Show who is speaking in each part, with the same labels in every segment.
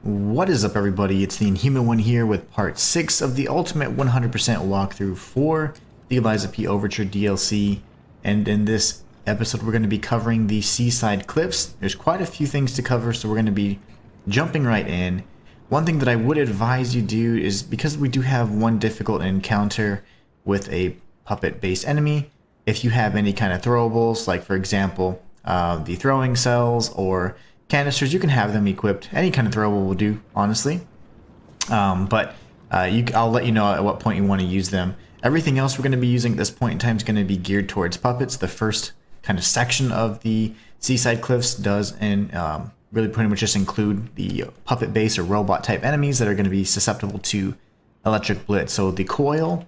Speaker 1: What is up, everybody? It's the Inhuman one here with part 6 of the ultimate 100% walkthrough for the Eliza P. Overture DLC. And in this episode, we're going to be covering the seaside cliffs. There's quite a few things to cover, so we're going to be jumping right in. One thing that I would advise you do is, because we do have one difficult encounter with a puppet-based enemy, if you have any kind of throwables, like for example, the throwing cells or canisters, you can have them equipped. Any kind of throwable will do, honestly. I'll let you know at what point you want to use them. Everything else we're going to be using at this point in time is going to be geared towards puppets. The first kind of section of the seaside cliffs does really pretty much just include the puppet base or robot type enemies that are going to be susceptible to electric blitz. So the coil,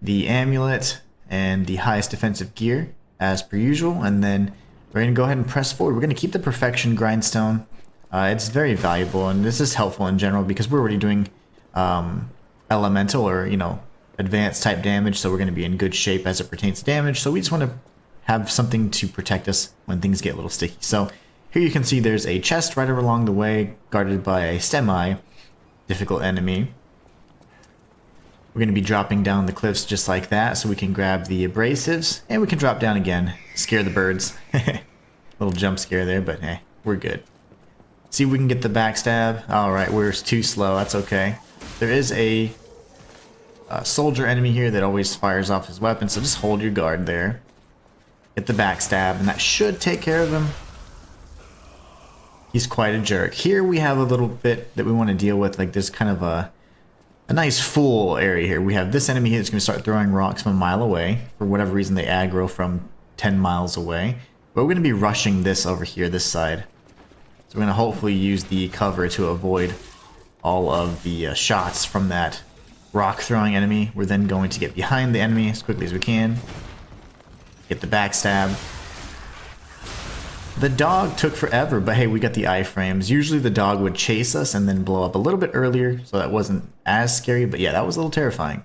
Speaker 1: the amulet, and the highest defensive gear as per usual, and then we're going to go ahead and press forward. We're going to keep the perfection grindstone. It's very valuable, and this is helpful in general because we're already doing elemental or, advanced type damage, so we're going to be in good shape as it pertains to damage. So we just want to have something to protect us when things get a little sticky. So here you can see there's a chest right along the way, guarded by a semi-difficult enemy. We're going to be dropping down the cliffs just like that, so we can grab the abrasives, and we can drop down again, scare the birds. Little jump scare there, but hey, we're good. See if we can get the backstab. Alright, we're too slow, that's okay. There is a soldier enemy here that always fires off his weapon, so just hold your guard there. Get the backstab, and that should take care of him. He's quite a jerk. Here we have a little bit that we want to deal with, like there's kind of a nice full area here. We have this enemy here that's going to start throwing rocks from a mile away. For whatever reason, they aggro from 10 miles away. But we're going to be rushing this over here, this side. So we're going to hopefully use the cover to avoid all of the shots from that rock throwing enemy. We're then going to get behind the enemy as quickly as we can. Get the backstab. The dog took forever, but hey, we got the iframes. Usually the dog would chase us and then blow up a little bit earlier, so that wasn't as scary, but yeah, that was a little terrifying.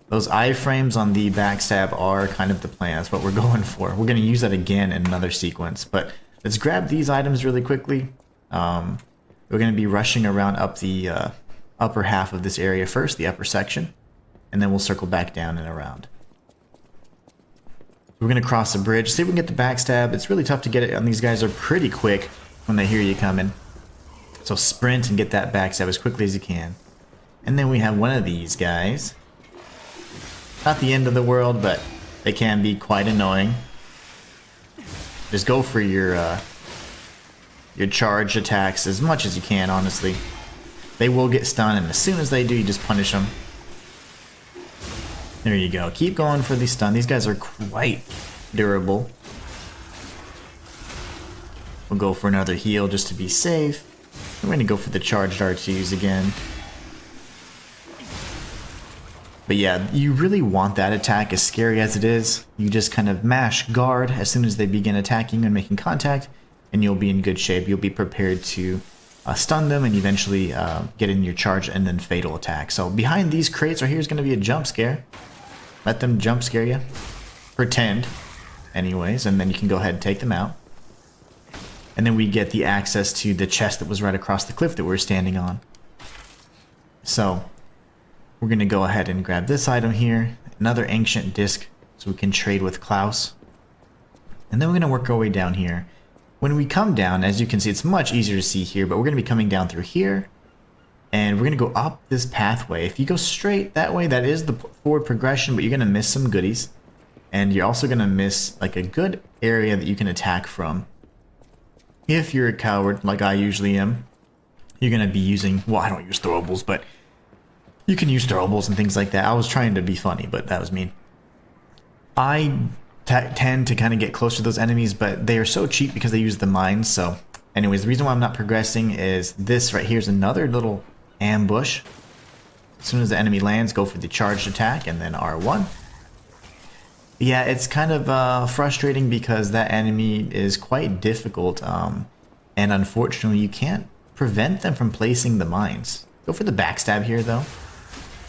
Speaker 1: Those iframes on the backstab are kind of the plan. That's what we're going for. We're going to use that again in another sequence, but let's grab these items really quickly. We're going to be rushing around up the upper half of this area first, the upper section, and then we'll circle back down and around. We're going to cross a bridge, see if we can get the backstab. It's really tough to get it, and these guys are pretty quick when they hear you coming. So sprint and get that backstab as quickly as you can. And then we have one of these guys. Not the end of the world, but they can be quite annoying. Just go for your charge attacks as much as you can, honestly. They will get stunned, and as soon as they do, you just punish them. There you go. Keep going for the stun. These guys are quite durable. We'll go for another heal just to be safe. We're going to go for the charged R2s again. But yeah, you really want that attack, as scary as it is. You just kind of mash guard as soon as they begin attacking and making contact, and you'll be in good shape. You'll be prepared to stun them and eventually get in your charge and then fatal attack. So behind these crates right here is going to be a jump scare. Let them jump scare you. Pretend, anyways, and then you can go ahead and take them out. And then we get the access to the chest that was right across the cliff that we were standing on. So we're going to go ahead and grab this item here. Another ancient disc, so we can trade with Klaus. And then we're going to work our way down here. When we come down, as you can see, it's much easier to see here, but we're going to be coming down through here. And we're going to go up this pathway. If you go straight that way, that is the forward progression, but you're going to miss some goodies. And you're also going to miss like a good area that you can attack from. If you're a coward, like I usually am, you're going to be using, well, I don't use throwables, but you can use throwables and things like that. I was trying to be funny, but that was mean. I tend to kind of get close to those enemies, but they are so cheap because they use the mines. So anyways, the reason why I'm not progressing is this right here is another little ambush. As soon as the enemy lands, go for the charged attack and then R1. Yeah, it's kind of frustrating because that enemy is quite difficult, and unfortunately you can't prevent them from placing the mines. Go for the backstab here though.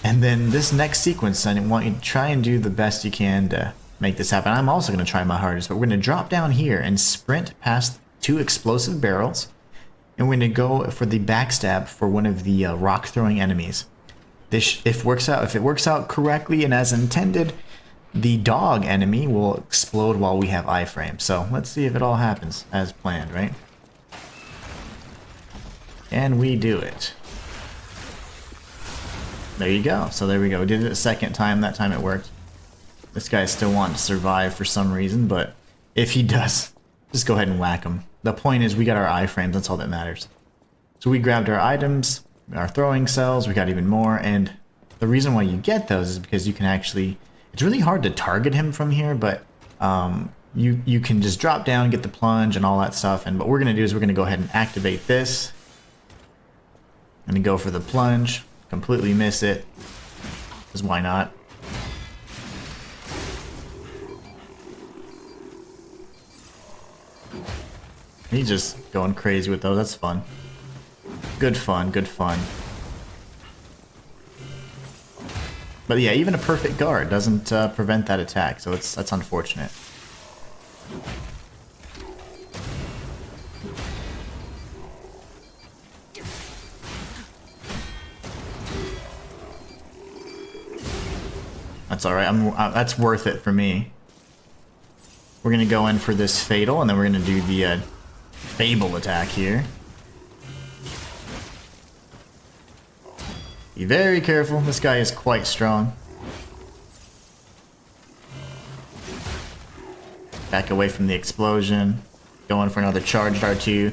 Speaker 1: And then this next sequence, I want you to try and do the best you can to make this happen. I'm also going to try my hardest, but we're going to drop down here and sprint past two explosive barrels. and we're going to go for the backstab for one of the rock throwing enemies. This, if it works out correctly and as intended, the dog enemy will explode while we have iframe. So let's see if it all happens as planned, right? And we do it. There you go. So there we go. We did it a second time. That time it worked. This guy still wanting to survive for some reason, but if he does, just go ahead and whack him. The point is we got our iframes. That's all that matters. So we grabbed our items, our throwing cells. We got even more. And the reason why you get those is because you can actually... It's really hard to target him from here, but you can just drop down, get the plunge and all that stuff. And what we're going to do is we're going to go ahead and activate this. And go for the plunge. Completely miss it. Because why not? He's just going crazy with those. That's fun. Good fun, good fun. But yeah, even a perfect guard doesn't prevent that attack, so that's unfortunate. That's all right. That's worth it for me. We're gonna go in for this fatal, and then we're gonna do the fable attack here. Be very careful. This guy is quite strong. Back away from the explosion. Going for another charged R2.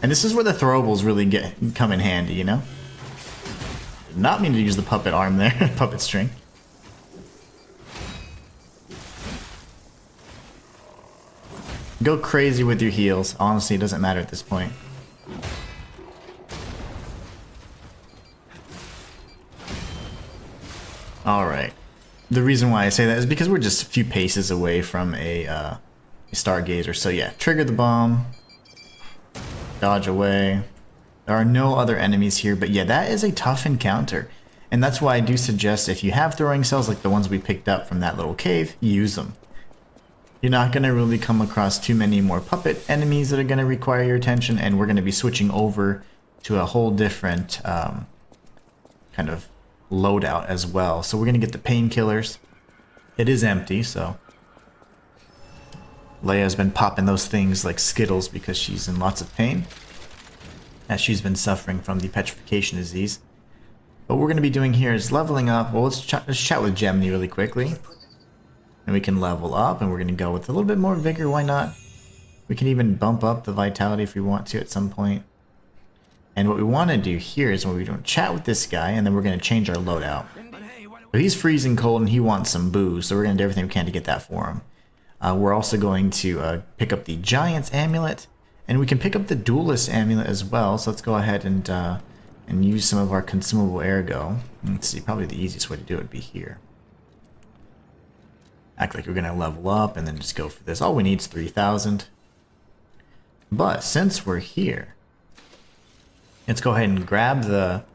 Speaker 1: And this is where the throwables really come in handy, you know? Did not mean to use the puppet arm there. Puppet string. Go crazy with your heals. Honestly, it doesn't matter at this point. Alright. The reason why I say that is because we're just a few paces away from a stargazer. So yeah, trigger the bomb. Dodge away. There are no other enemies here, but yeah, that is a tough encounter. And that's why I do suggest if you have throwing cells like the ones we picked up from that little cave, use them. You're not going to really come across too many more puppet enemies that are going to require your attention, and we're going to be switching over to a whole different kind of loadout as well. So we're going to get the painkillers. It is empty, so Leia's been popping those things like Skittles because she's in lots of pain, as she's been suffering from the petrification disease. What we're going to be doing here is leveling up. Well, let's chat with Gemini really quickly. And we can level up, and we're going to go with a little bit more vigor. Why not? We can even bump up the vitality if we want to at some point. And what we want to do here is when we're going to chat with this guy, and then we're going to change our loadout. But he's freezing cold, and he wants some booze, so we're going to do everything we can to get that for him. We're also going to pick up the Giant's Amulet, and we can pick up the Duelist Amulet as well. So let's go ahead and use some of our consumable ergo. Let's see, probably the easiest way to do it would be here. Act like we're going to level up and then just go for this. All we need is 3,000. But since we're here, let's go ahead and grab the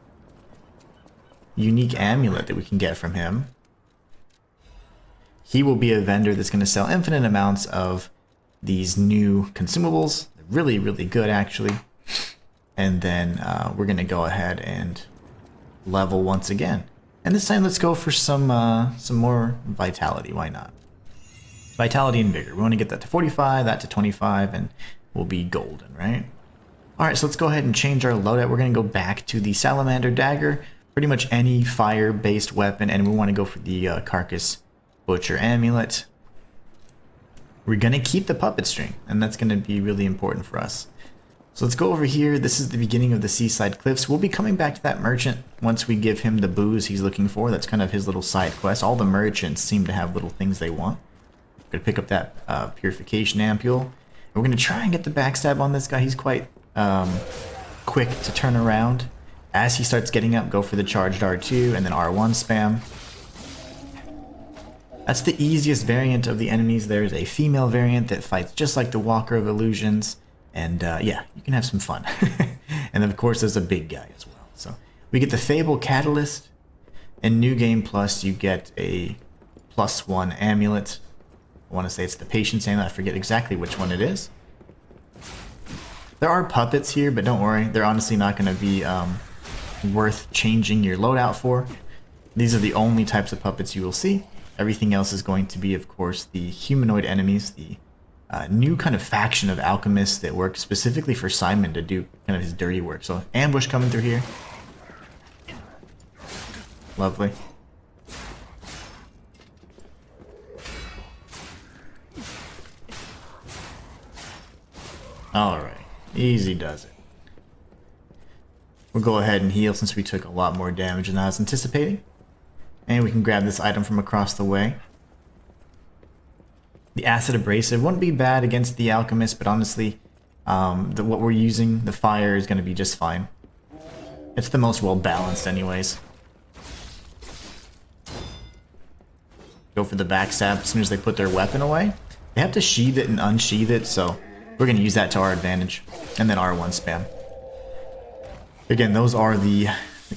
Speaker 1: unique amulet that we can get from him. He will be a vendor that's going to sell infinite amounts of these new consumables. They're really, really good, actually. And then we're going to go ahead and level once again. And this time, let's go for some more vitality. Why not? Vitality and vigor. We want to get that to 45, that to 25, and we'll be golden, right? All right, so let's go ahead and change our loadout. We're going to go back to the Salamander Dagger, pretty much any fire-based weapon, and we want to go for the Carcass Butcher Amulet. We're going to keep the puppet string, and that's going to be really important for us. So let's go over here. This is the beginning of the Seaside Cliffs. We'll be coming back to that merchant once we give him the booze he's looking for. That's kind of his little side quest. All the merchants seem to have little things they want. We're going to pick up that Purification Ampule. And we're going to try and get the backstab on this guy. He's quite quick to turn around. As he starts getting up, go for the charged R2 and then R1 spam. That's the easiest variant of the enemies. There's a female variant that fights just like the Walker of Illusions. And yeah, you can have some fun. And then of course there's a big guy as well. So we get the Fable Catalyst. In New Game Plus you get a +1 amulet. I want to say it's the Patience Amulet. I forget exactly which one it is. There are puppets here, but don't worry, they're honestly not going to be worth changing your loadout for. These are the only types of puppets you will see. Everything else is going to be, of course, the humanoid enemies, the new kind of faction of alchemists that work specifically for Simon to do kind of his dirty work. So ambush coming through here. Lovely. Alright, easy does it. We'll go ahead and heal since we took a lot more damage than I was anticipating. And we can grab this item from across the way. The acid abrasive wouldn't be bad against the alchemist, but honestly, what we're using, the fire, is going to be just fine. It's the most well balanced anyways. Go for the backstab as soon as they put their weapon away. They have to sheath it and unsheath it, so we're going to use that to our advantage. And then R1 spam. Again, those are the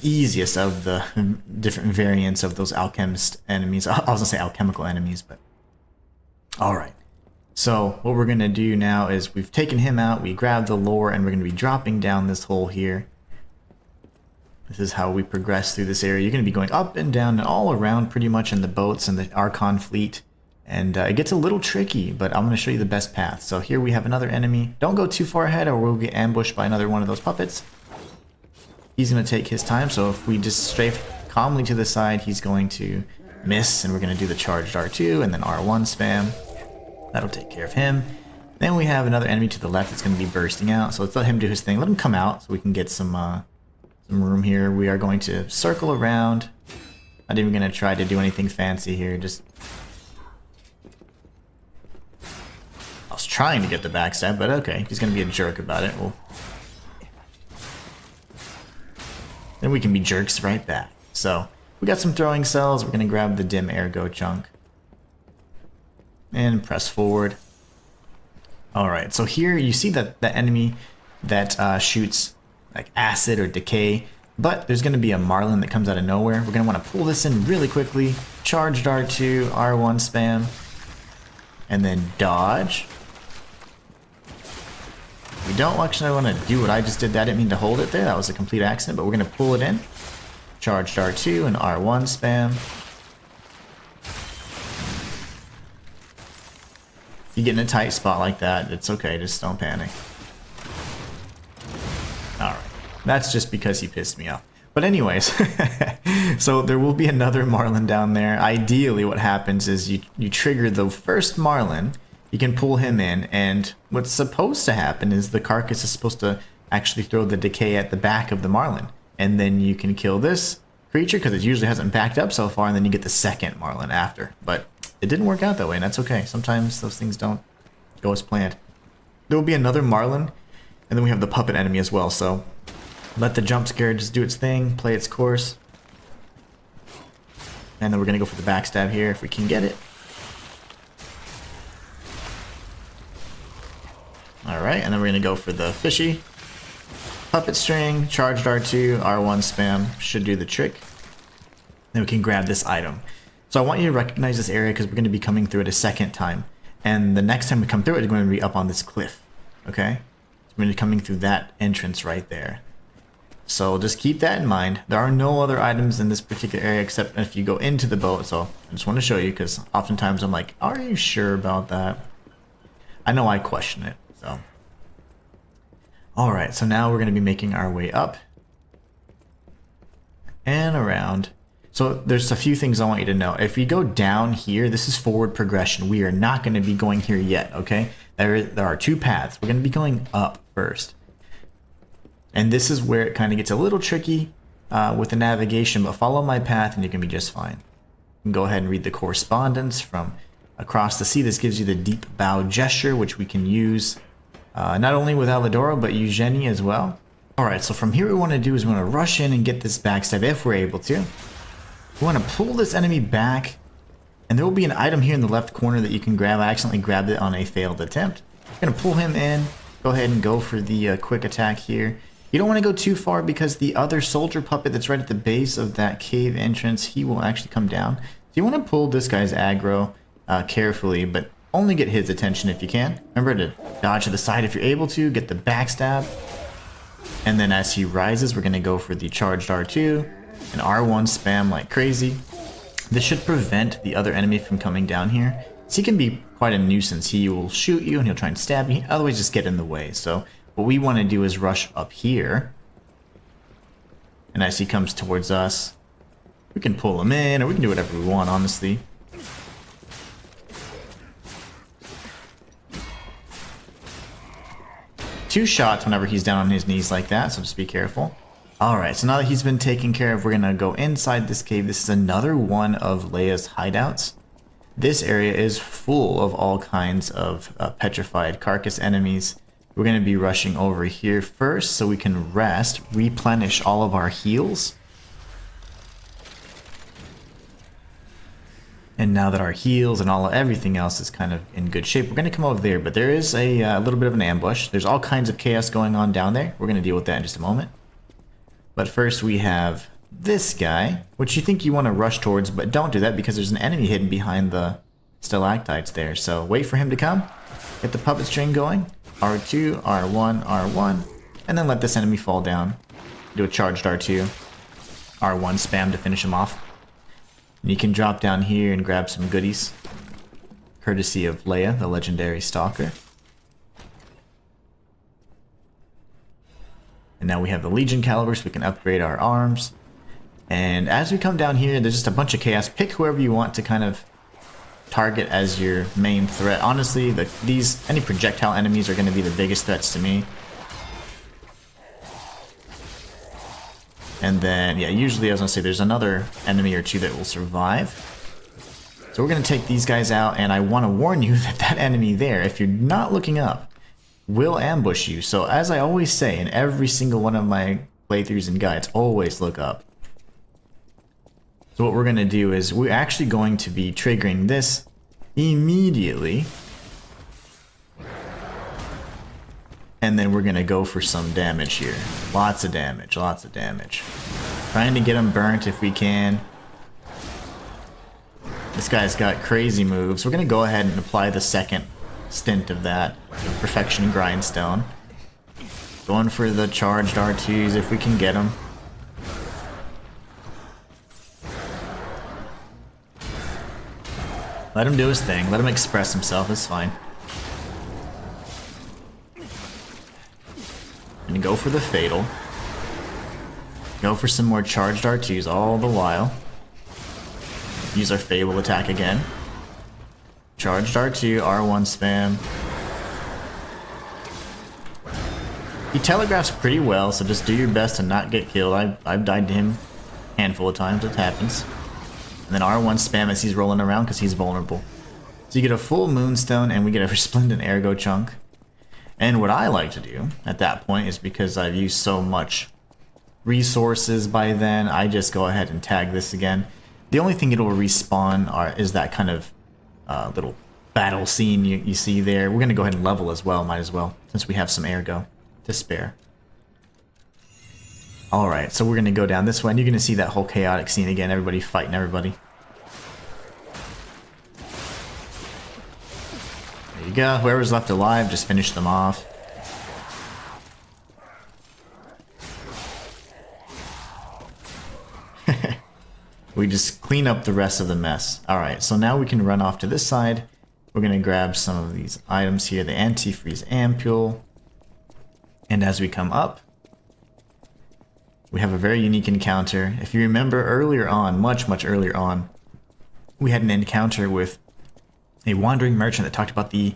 Speaker 1: easiest of the different variants of those alchemist enemies. I was going to say alchemical enemies, but... Alright. So, what we're going to do now is we've taken him out, we grabbed the lore, and we're going to be dropping down this hole here. This is how we progress through this area. You're going to be going up and down and all around pretty much in the boats and the Archon fleet. And it gets a little tricky, but I'm going to show you the best path. So here we have another enemy. Don't go too far ahead or we'll get ambushed by another one of those puppets. He's going to take his time, so if we just strafe calmly to the side, he's going to miss, and we're going to do the charged R2 and then R1 spam. That'll take care of him. Then we have another enemy to the left that's going to be bursting out, so let's let him do his thing. Let him come out so we can get some room here. We are going to circle around. Not even going to try to do anything fancy here, just... I was trying to get the backstab, but okay, he's going to be a jerk about it. Well, then we can be jerks right back. So, we got some throwing cells. We're going to grab the dim ergo chunk. And press forward. Alright, so here you see that the enemy that shoots like acid or decay. But there's going to be a Marlin that comes out of nowhere. We're going to want to pull this in really quickly. Charged R2, R1 spam. And then dodge. We don't actually want to do what I just did. I didn't mean to hold it there. That was a complete accident, but we're going to pull it in. Charged R2 and R1 spam. If you get in a tight spot like that, it's okay. Just don't panic. Alright. That's just because he pissed me off. But anyways, so there will be another Marlin down there. Ideally, what happens is you trigger the first Marlin. You can pull him in, and what's supposed to happen is the carcass is supposed to actually throw the decay at the back of the Marlin. And then you can kill this creature, because it usually hasn't backed up so far, and then you get the second Marlin after. But it didn't work out that way, and that's okay. Sometimes those things don't go as planned. There will be another Marlin, and then we have the puppet enemy as well, so let the jump scare just do its thing, play its course. And then we're going to go for the backstab here if we can get it. Alright, and then we're going to go for the fishy. Puppet string, charged R2, R1 spam should do the trick. Then we can grab this item. So I want you to recognize this area because we're going to be coming through it a second time. And the next time we come through it, it's going to be up on this cliff. Okay? So we're going to be coming through that entrance right there. So just keep that in mind. There are no other items in this particular area except if you go into the boat. So I just want to show you because oftentimes I'm like, are you sure about that? I know I question it. So, alright, so now we're going to be making our way up and around. So there's a few things I want you to know. If we go down here, this is forward progression. We are not going to be going here yet, okay? There are two paths. We're going to be going up first. And this is where it kind of gets a little tricky with the navigation, but follow my path and you can be just fine. You can go ahead and read the correspondence from across the sea. This gives you the deep bow gesture, which we can use not only with Alidoro, but Eugenie as well. Alright, so from here what we want to do is we want to rush in and get this backstab if we're able to. We want to pull this enemy back, and there will be an item here in the left corner that you can grab. I accidentally grabbed it on a failed attempt. We're going to pull him in, go ahead and go for the quick attack here. You don't want to go too far because the other soldier puppet that's right at the base of that cave entrance, he will actually come down. So you want to pull this guy's aggro carefully, but only get his attention if you can. Remember to dodge to the side if you're able to, get the backstab. And then as he rises, we're going to go for the charged R2 and R1 spam like crazy. This should prevent the other enemy from coming down here. So he can be quite a nuisance. He will shoot you and he'll try and stab you, otherwise just get in the way. So what we want to do is rush up here. And as he comes towards us, we can pull him in, or we can do whatever we want, honestly. Two shots whenever he's down on his knees like that, so just be careful. Alright, so now that he's been taken care of, we're going to go inside this cave. This is another one of Leia's hideouts. This area is full of all kinds of petrified carcass enemies. We're going to be rushing over here first so we can rest, replenish all of our heals. And now that our heals and everything else is kind of in good shape, we're going to come over there. But there is a little bit of an ambush. There's all kinds of chaos going on down there. We're going to deal with that in just a moment. But first we have this guy, which you think you want to rush towards, but don't do that because there's an enemy hidden behind the stalactites there. So wait for him to come, get the puppet string going, R2, R1, R1, and then let this enemy fall down. Do a charged R2, R1 spam to finish him off. And you can drop down here and grab some goodies, courtesy of Leia, the legendary stalker. And now we have the Legion caliber, so we can upgrade our arms. And as we come down here, there's just a bunch of chaos. Pick whoever you want to kind of target as your main threat. Honestly, any projectile enemies are going to be the biggest threats to me. And then, yeah, usually, I was going to say, there's another enemy or two that will survive. So we're going to take these guys out, and I want to warn you that that enemy there, if you're not looking up, will ambush you. So as I always say in every single one of my playthroughs and guides, always look up. So what we're going to do is we're actually going to be triggering this immediately. And then we're going to go for some damage here. Lots of damage, lots of damage. Trying to get him burnt if we can. This guy's got crazy moves. We're going to go ahead and apply the second stint of that. Perfection Grindstone. Going for the charged R2s if we can get them. Let him do his thing. Let him express himself. It's fine. And go for the Fatal. Go for some more charged R2s all the while. Use our Fable attack again. Charged R2, R1 spam. He telegraphs pretty well, so just do your best to not get killed. I've died to him a handful of times, it happens. And then R1 spam as he's rolling around because he's vulnerable. So you get a full Moonstone and we get a Resplendent Ergo chunk. And what I like to do at that point is, because I've used so much resources by then, I just go ahead and tag this again. The only thing it'll respawn is that kind of little battle scene you see there. We're going to go ahead and level as well, might as well, since we have some Ergo to spare. Alright, so we're going to go down this way, and you're going to see that whole chaotic scene again, everybody fighting everybody. There you go, whoever's left alive, just finish them off. We just clean up the rest of the mess. Alright, so now we can run off to this side. We're going to grab some of these items here, the antifreeze ampule. And as we come up, we have a very unique encounter. If you remember earlier on, much earlier on, we had an encounter with a wandering merchant that talked about the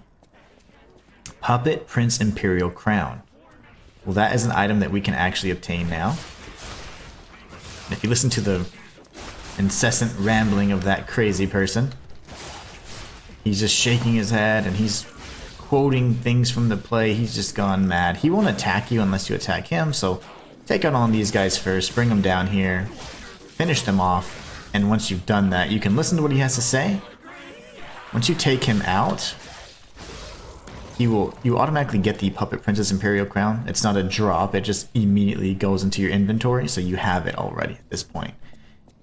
Speaker 1: Puppet Prince Imperial Crown. Well, that is an item that we can actually obtain now. And if you listen to the incessant rambling of that crazy person, he's just shaking his head and he's quoting things from the play. He's just gone mad. He won't attack you unless you attack him, so take out on these guys first, bring them down here, finish them off, and once you've done that, you can listen to what he has to say. Once you take him out, you automatically get the Puppet Princess Imperial Crown. It's not a drop, it just immediately goes into your inventory, so you have it already at this point.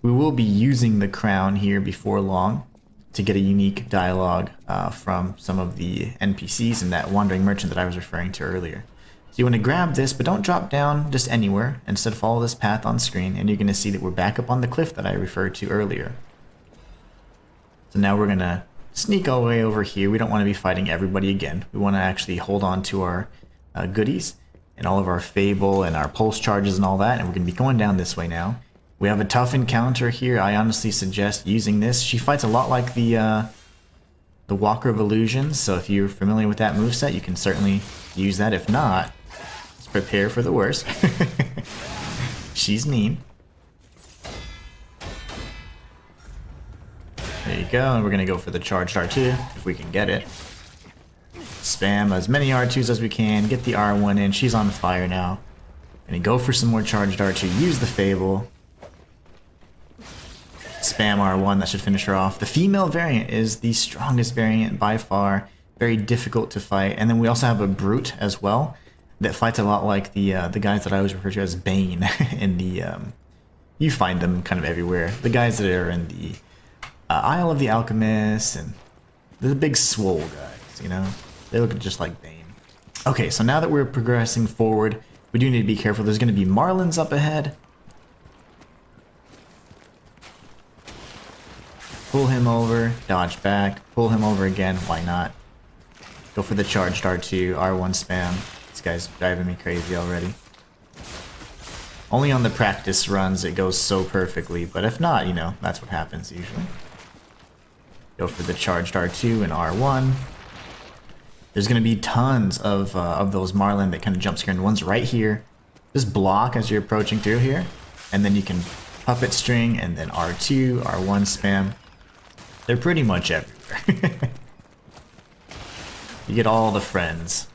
Speaker 1: We will be using the crown here before long to get a unique dialogue from some of the NPCs and that wandering merchant that I was referring to earlier. So you want to grab this, but don't drop down just anywhere. Instead, follow this path on screen, and you're going to see that we're back up on the cliff that I referred to earlier. So now we're going to sneak our way over here. We don't want to be fighting everybody again. We want to actually hold on to our goodies and all of our Fable and our pulse charges and all that, and we're going to be going down this way now. We have a tough encounter here. I honestly suggest using this. She fights a lot like the Walker of Illusions, so if you're familiar with that moveset, you can certainly use that. If not, just prepare for the worst. She's mean. There you go, and we're going to go for the charged R2, if we can get it. Spam as many R2s as we can, get the R1 in. She's on fire now. And go for some more charged R2, use the Fable. Spam R1, that should finish her off. The female variant is the strongest variant by far. Very difficult to fight. And then we also have a Brute as well that fights a lot like the guys that I always refer to as Bane in the... you find them kind of everywhere. The guys that are in the Isle of the Alchemist and the big swole guys, you know? They look just like Bane. Okay, so now that we're progressing forward, we do need to be careful. There's going to be Marlins up ahead. Pull him over, dodge back, pull him over again, why not? Go for the charged R2, R1 spam. This guy's driving me crazy already. Only on the practice runs it goes so perfectly, but if not, you know, that's what happens usually. Go for the charged R2 and R1. There's going to be tons of those Marlin that kind of jump scare, and one's right here. Just block as you're approaching through here, and then you can puppet string, and then R2, R1 spam. They're pretty much everywhere. You get all the friends.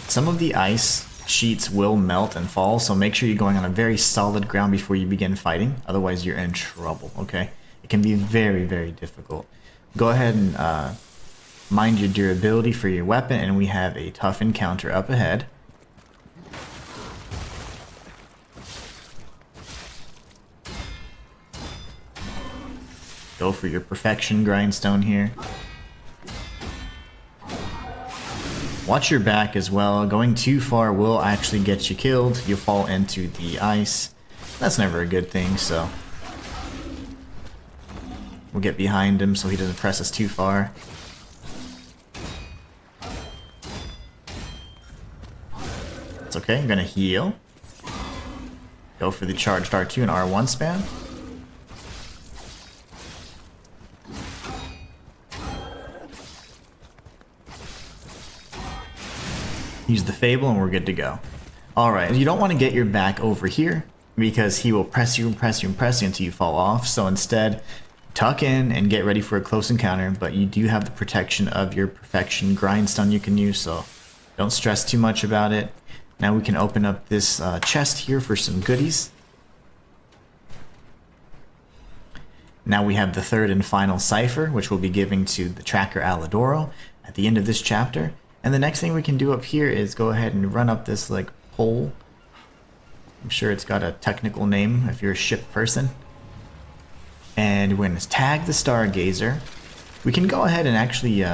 Speaker 1: Some of the ice sheets will melt and fall, so make sure you're going on a very solid ground before you begin fighting. Otherwise, you're in trouble, okay? It can be very, very difficult. Go ahead and mind your durability for your weapon, and we have a tough encounter up ahead. Go for your perfection grindstone here. Watch your back as well. Going too far will actually get you killed. You'll fall into the ice. That's never a good thing, so we'll get behind him so he doesn't press us too far. It's okay, I'm gonna heal. Go for the charged R2 and R1 spam. Use the Fable and we're good to go. Alright, you don't want to get your back over here because he will press you and press you and press you until you fall off. So instead, tuck in and get ready for a close encounter, but you do have the protection of your perfection grindstone you can use, so don't stress too much about it. Now we can open up this chest here for some goodies. Now we have the third and final cipher, which we'll be giving to the tracker Alidoro at the end of this chapter. And the next thing we can do up here is go ahead and run up this like pole. I'm sure it's got a technical name if you're a ship person. And we're going to tag the Stargazer. We can go ahead and actually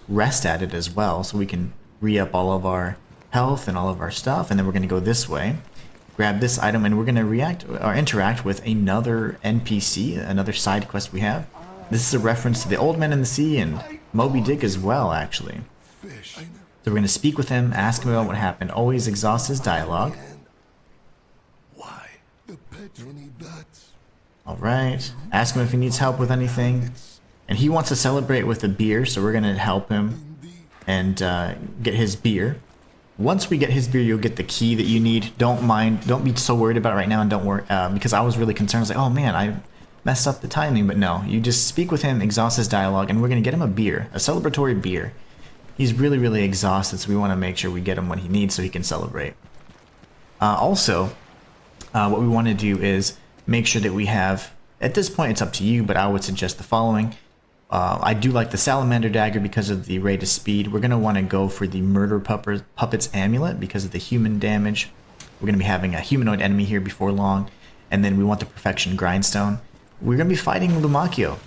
Speaker 1: rest at it as well, so we can re-up all of our health and all of our stuff. And then we're going to go this way, grab this item, and we're going to react or interact with another NPC, another side quest we have. This is a reference to the Old Man in the Sea and Moby Dick as well, actually. So we're going to speak with him, ask him about what happened, always exhaust his dialogue. Alright, ask him if he needs help with anything. And he wants to celebrate with a beer, so we're going to help him and get his beer. Once we get his beer, you'll get the key that you need. Don't be so worried about it right now, and don't worry, because I was really concerned. I was like, oh man, I messed up the timing, but no. You just speak with him, exhaust his dialogue, and we're going to get him a beer, a celebratory beer. He's really, really exhausted, so we want to make sure we get him what he needs so he can celebrate. Also, what we want to do is make sure that we have, at this point it's up to you, but I would suggest the following. I do like the Salamander Dagger because of the rate of speed. We're going to want to go for the Murder Puppet's Amulet because of the human damage. We're going to be having a humanoid enemy here before long. And then we want the Perfection Grindstone. we're going to be fighting Lumakio.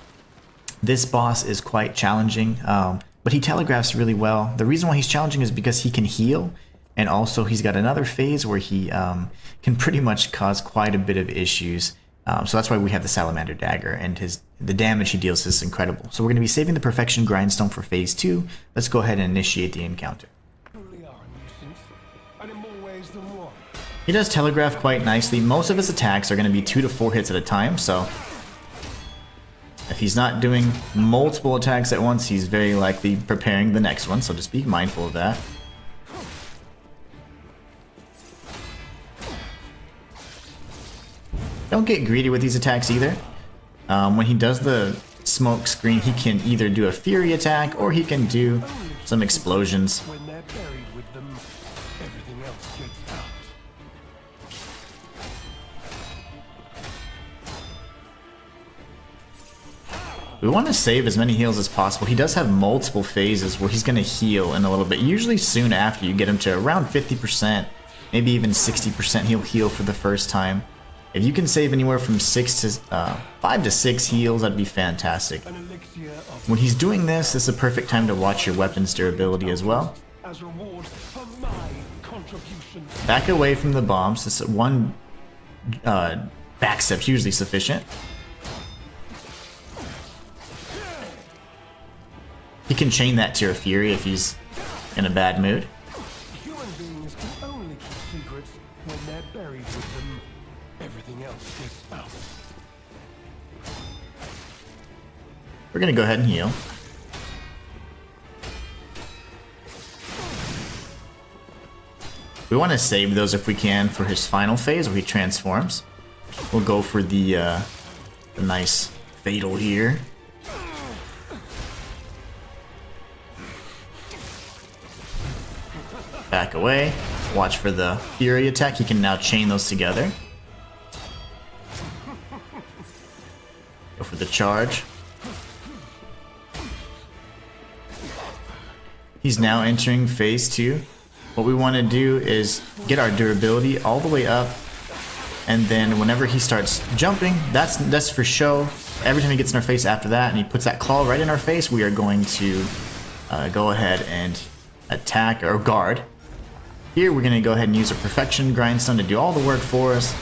Speaker 1: This boss is quite challenging, but he telegraphs really well. The reason why he's challenging is because he can heal, and also he's got another phase where he can pretty much cause quite a bit of issues. So that's why we have the Salamander Dagger, and the damage he deals is incredible. So we're going to be saving the Perfection Grindstone for phase 2. Let's go ahead and initiate the encounter. He does telegraph quite nicely. Most of his attacks are going to be 2 to 4 hits at a time, so if he's not doing multiple attacks at once, he's very likely preparing the next one, so just be mindful of that. Don't get greedy with these attacks either. When he does the smoke screen, he can either do a Fury attack or he can do some explosions. We want to save as many heals as possible. He does have multiple phases where he's going to heal in a little bit. Usually soon after you get him to around 50%, maybe even 60% he'll heal for the first time. If you can save anywhere from 5 to 6 heals, that'd be fantastic. When he's doing this, this is a perfect time to watch your weapon's durability as well. Back away from the bombs. This one backstep's usually sufficient. He can chain that to your Fury if he's in a bad mood.
Speaker 2: Human beings can only keep secrets when they're buried with them. Everything else gets out.
Speaker 1: We're gonna go ahead and heal. We want to save those if we can for his final phase where he transforms. We'll go for the nice fatal here. Back away. Watch for the Fury attack. He can now chain those together. Go for the charge. He's now entering phase 2. What we want to do is get our durability all the way up, and then whenever he starts jumping, that's for show. Every time he gets in our face after that and he puts that claw right in our face, we are going to go ahead and attack or guard. Here we're going to go ahead and use a Perfection Grindstone to do all the work for us.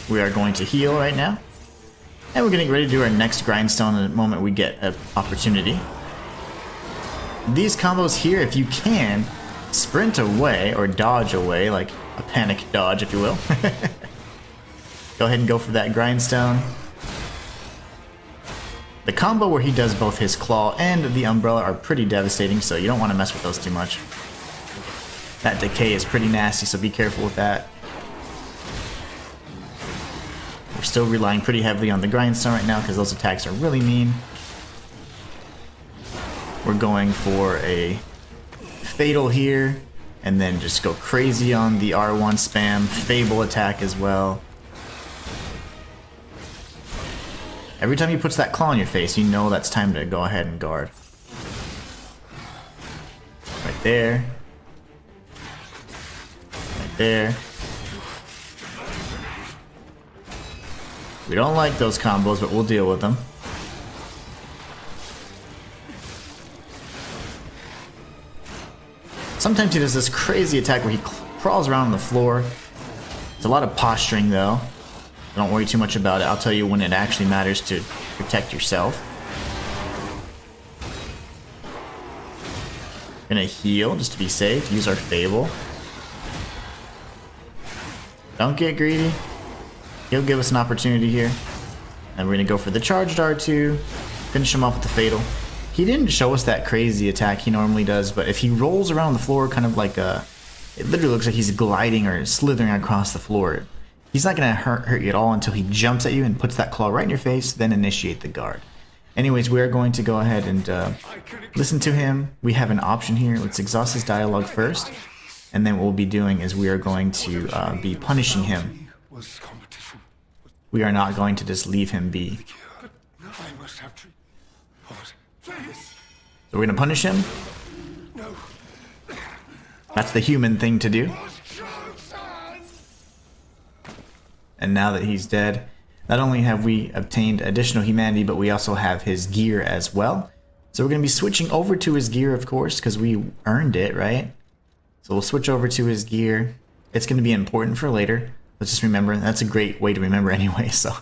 Speaker 1: We are going to heal right now. And we're getting ready to do our next Grindstone the moment we get an opportunity. These combos here, if you can, sprint away or dodge away, like a panic dodge if you will. Go ahead and go for that Grindstone. The combo where he does both his claw and the umbrella are pretty devastating, so you don't want to mess with those too much. That decay is pretty nasty, so be careful with that. We're still relying pretty heavily on the Grindstone right now because those attacks are really mean. We're going for a Fatal here, and then just go crazy on the R1 spam, Fable attack as well. Every time he puts that claw on your face, you know that's time to go ahead and guard. Right there. Right there. We don't like those combos, but we'll deal with them. Sometimes he does this crazy attack where he crawls around on the floor. It's a lot of posturing though. Don't worry too much about it. I'll tell you when it actually matters to protect yourself. Gonna heal just to be safe. Use our Fable. Don't get greedy. He'll give us an opportunity here. And we're gonna go for the charged R2. Finish him off with the Fatal. He didn't show us that crazy attack he normally does, but if he rolls around the floor kind of like a... It literally looks like he's gliding or slithering across the floor. He's not going to hurt you at all until he jumps at you and puts that claw right in your face, then initiate the guard. Anyways, we are going to go ahead and listen to him. We have an option here. Let's exhaust his dialogue first. And then what we'll be doing is we are going to be punishing him. We are not going to just leave him be. So we're going to punish him. That's the human thing to do. And now that he's dead, not only have we obtained additional humanity, but we also have his gear as well. So we're going to be switching over to his gear, of course, because we earned it, right? So we'll switch over to his gear. It's going to be important for later. Let's just remember. That's a great way to remember anyway, so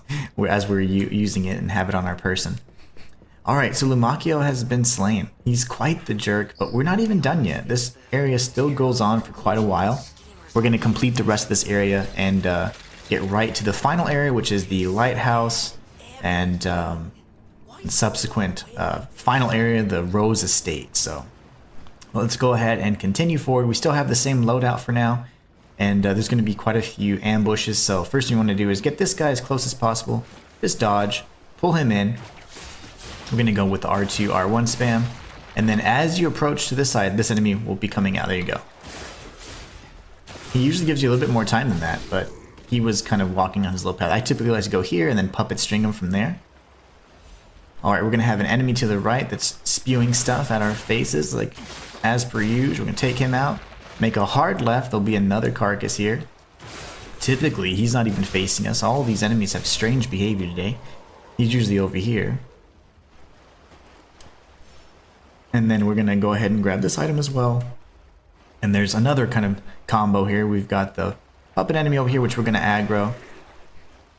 Speaker 1: as we're using it and have it on our person. Alright, so Lumakio has been slain. He's quite the jerk, but we're not even done yet. This area still goes on for quite a while. We're going to complete the rest of this area and get right to the final area, which is the lighthouse and subsequent final area, the Rose Estate. So let's go ahead and continue forward. We still have the same loadout for now, and there's going to be quite a few ambushes. So first thing we want to do is get this guy as close as possible. Just dodge, pull him in. We're going to go with the R2, R1 spam, and then as you approach to this side, this enemy will be coming out. There you go. He usually gives you a little bit more time than that, but he was kind of walking on his low path. I typically like to go here and then puppet string him from there. Alright, we're going to have an enemy to the right that's spewing stuff at our faces, like as per usual. We're going to take him out, make a hard left. There'll be another carcass here. Typically, he's not even facing us. All these enemies have strange behavior today. He's usually over here. And then we're going to go ahead and grab this item as well. And there's another kind of combo here. We've got the puppet enemy over here, which we're going to aggro.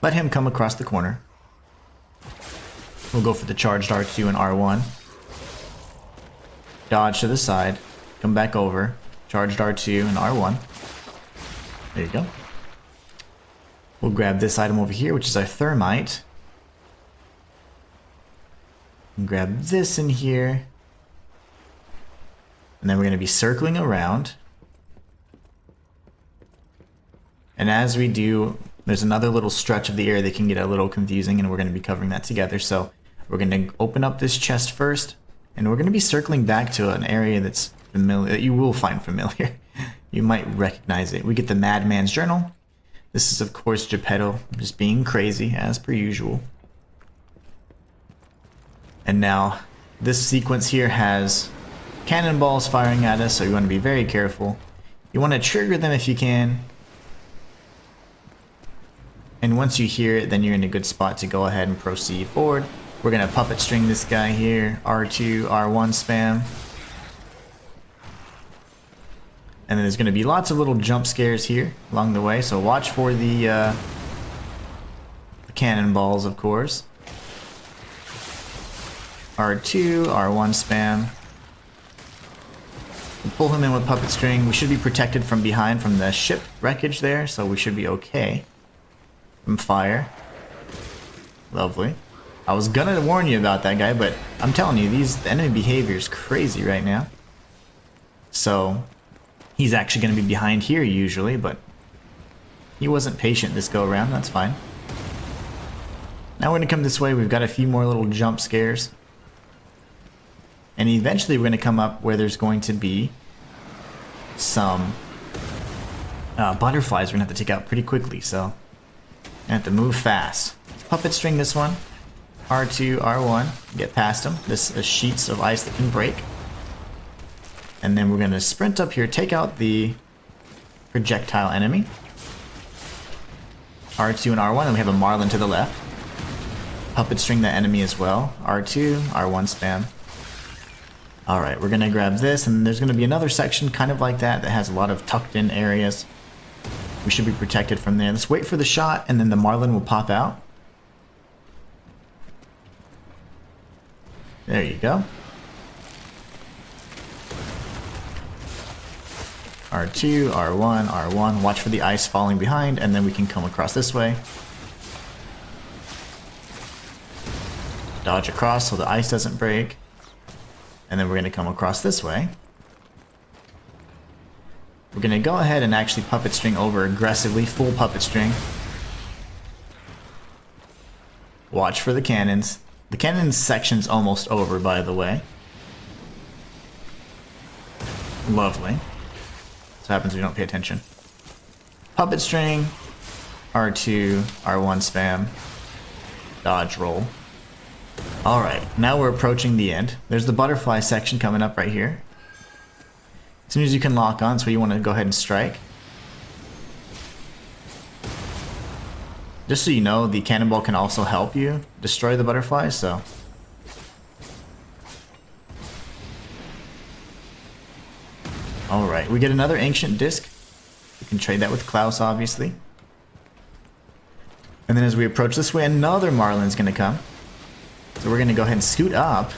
Speaker 1: Let him come across the corner. We'll go for the charged R2 and R1. Dodge to the side. Come back over. Charged R2 and R1. There you go. We'll grab this item over here, which is our thermite. And grab this in here. And then we're going to be circling around. And as we do, there's another little stretch of the area that can get a little confusing, and we're going to be covering that together. So we're going to open up this chest first, and we're going to be circling back to an area that's familiar, that you will find familiar. You might recognize it. We get the Madman's Journal. This is, of course, Geppetto just being crazy, as per usual. And now, this sequence here has cannonballs firing at us, so you want to be very careful. You want to trigger them if you can. And once you hear it, then you're in a good spot to go ahead and proceed forward. We're going to puppet string this guy here. R2, R1 spam. And then there's going to be lots of little jump scares here along the way, so watch for the cannonballs, of course. R2, R1 spam. We'll pull him in with puppet string. We should be protected from behind from the ship wreckage there, so we should be okay. From fire. Lovely. I was gonna warn you about that guy, but I'm telling you, the enemy behavior is crazy right now. So he's actually gonna be behind here usually, but he wasn't patient this go around. That's fine. Now we're gonna come this way. We've got a few more little jump scares. And eventually we're going to come up where there's going to be some butterflies we're going to have to take out pretty quickly, so we're going to have to move fast. Let's puppet string this one. R2, R1, get past them. This is sheets of ice that can break. And then we're going to sprint up here, take out the projectile enemy. R2 and R1, and we have a Marlin to the left. Puppet string that enemy as well. R2, R1 spam. Alright, we're going to grab this, and there's going to be another section kind of like that has a lot of tucked in areas. We should be protected from there. Let's wait for the shot, and then the Marlin will pop out. There you go. R2, R1, R1. Watch for the ice falling behind, and then we can come across this way. Dodge across so the ice doesn't break. And then we're going to come across this way. We're going to go ahead and actually puppet string over aggressively, full puppet string. Watch for the cannons. The cannon section's almost over, by the way. Lovely. This happens when you don't pay attention. Puppet string, R2, R1 spam, dodge roll. Alright, now we're approaching the end. There's the butterfly section coming up right here. It's soon as you can lock on, so you want to go ahead and strike. Just so you know, the cannonball can also help you destroy the butterflies, so. Alright, we get another ancient disc. We can trade that with Klaus, obviously. And then as we approach this way, another Marlin's going to come. So we're going to go ahead and scoot up,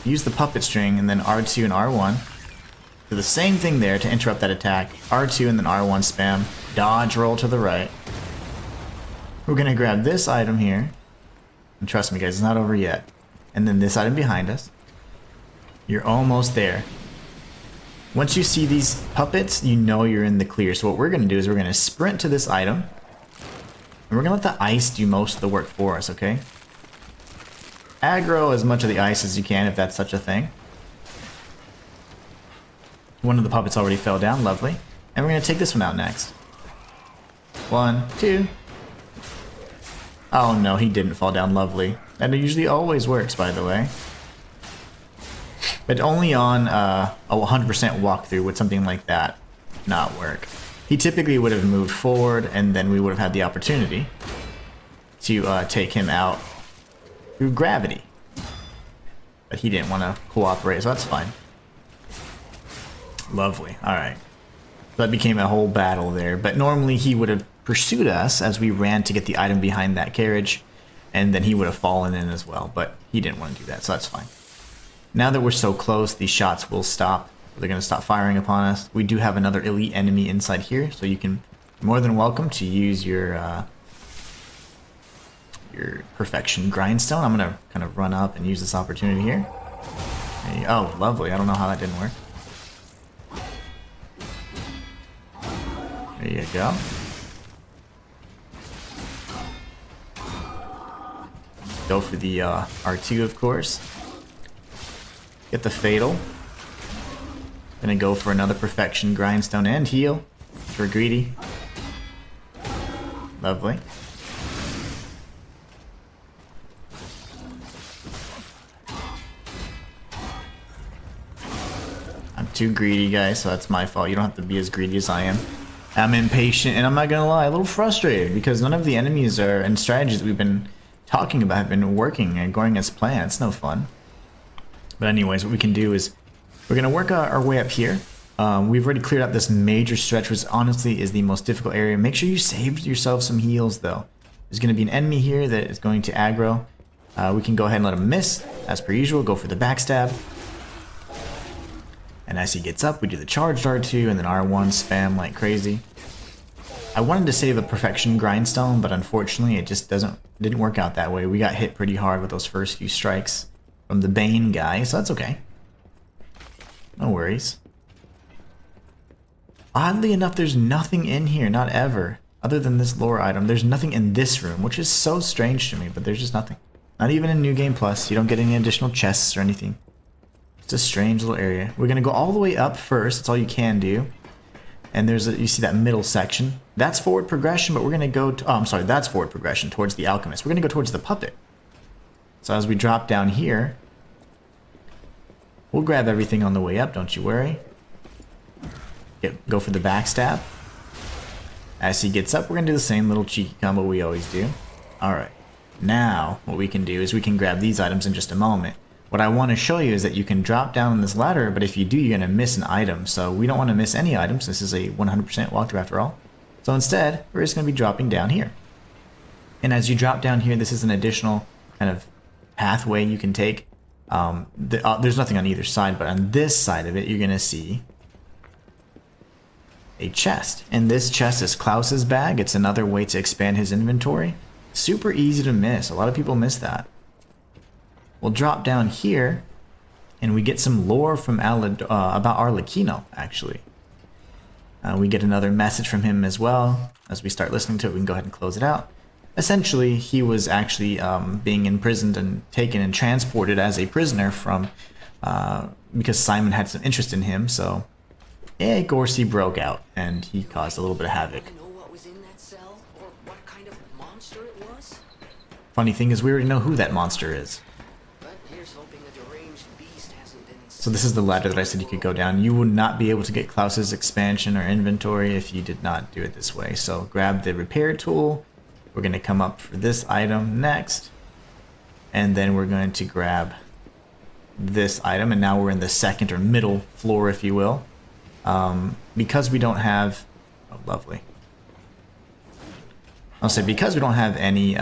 Speaker 1: use the puppet string, and then R2 and R1. Do the same thing there to interrupt that attack. R2 and then R1 spam. Dodge roll to the right. We're going to grab this item here. And trust me guys, it's not over yet. And then this item behind us. You're almost there. Once you see these puppets, you know you're in the clear. So what we're going to do is we're going to sprint to this item. And we're going to let the ice do most of the work for us, okay? Aggro as much of the ice as you can if that's such a thing. One of the puppets already fell down, lovely. And we're going to take this one out next. 1, 2. Oh no, he didn't fall down, lovely. That usually always works, by the way. But only on a 100% walkthrough would something like that not work. He typically would have moved forward, and then we would have had the opportunity to take him out through gravity. But he didn't want to cooperate, so that's fine. Lovely, alright. That became a whole battle there, but normally he would have pursued us as we ran to get the item behind that carriage, and then he would have fallen in as well, but he didn't want to do that, so that's fine. Now that we're so close, these shots will stop. They're going to stop firing upon us. We do have another elite enemy inside here, so you can more than welcome to use your perfection grindstone. I'm going to kind of run up and use this opportunity here. Oh, lovely. I don't know how that didn't work. There you go. Go for the R2, of course. Get the fatal. Gonna go for another perfection grindstone and heal. We're greedy. Lovely. I'm too greedy, guys, so that's my fault. You don't have to be as greedy as I am. I'm impatient, and I'm not gonna lie, a little frustrated because none of the enemies and strategies that we've been talking about have been working and going as planned. It's no fun. But anyways, what we can do is we're going to work our way up here. We've already cleared out this major stretch, which honestly is the most difficult area. Make sure you save yourself some heals, though. There's going to be an enemy here that is going to aggro. We can go ahead and let him miss, as per usual. Go for the backstab. And as he gets up, we do the charged R2 and then R1 spam like crazy. I wanted to save a perfection grindstone, but unfortunately it just didn't work out that way. We got hit pretty hard with those first few strikes from the Bane guy, so that's okay. No worries. Oddly enough, there's nothing in here, not ever, other than this lore item. There's nothing in this room, which is so strange to me, but there's just nothing. Not even in New Game Plus. You don't get any additional chests or anything. It's a strange little area. We're going to go all the way up first. That's all you can do. And you see that middle section. That's forward progression, but we're going to go to... Oh, I'm sorry, that's forward progression towards the alchemist. We're going to go towards the puppet. So as we drop down here, we'll grab everything on the way up, don't you worry. Go for the backstab. As he gets up, we're going to do the same little cheeky combo we always do. Alright, now what we can do is we can grab these items in just a moment. What I want to show you is that you can drop down on this ladder, but if you do, you're going to miss an item. So we don't want to miss any items. This is a 100% walkthrough after all. So instead, we're just going to be dropping down here. And as you drop down here, this is an additional kind of pathway you can take. There's nothing on either side, but on this side of it, you're going to see a chest. And this chest is Klaus's bag. It's another way to expand his inventory. Super easy to miss. A lot of people miss that. We'll drop down here, and we get some lore from about Arlecchino, actually. We get another message from him as well. As we start listening to it, we can go ahead and close it out. Essentially, he was actually being imprisoned and taken and transported as a prisoner from because Simon had some interest in him. So, Gorsey broke out, and he caused a little bit of havoc.
Speaker 3: Know what was in that cell, or what kind of monster it was?
Speaker 1: Funny thing is, we already know who that monster is.
Speaker 3: But here's hoping the deranged beast hasn't been
Speaker 1: So this is the ladder that I said you could go down. You would not be able to get Klaus's expansion or inventory if you did not do it this way. So grab the repair tool. We're going to come up for this item next. And then we're going to grab this item. And now we're in the second or middle floor, if you will. Because we don't have... Oh, lovely. I'll say because we don't have any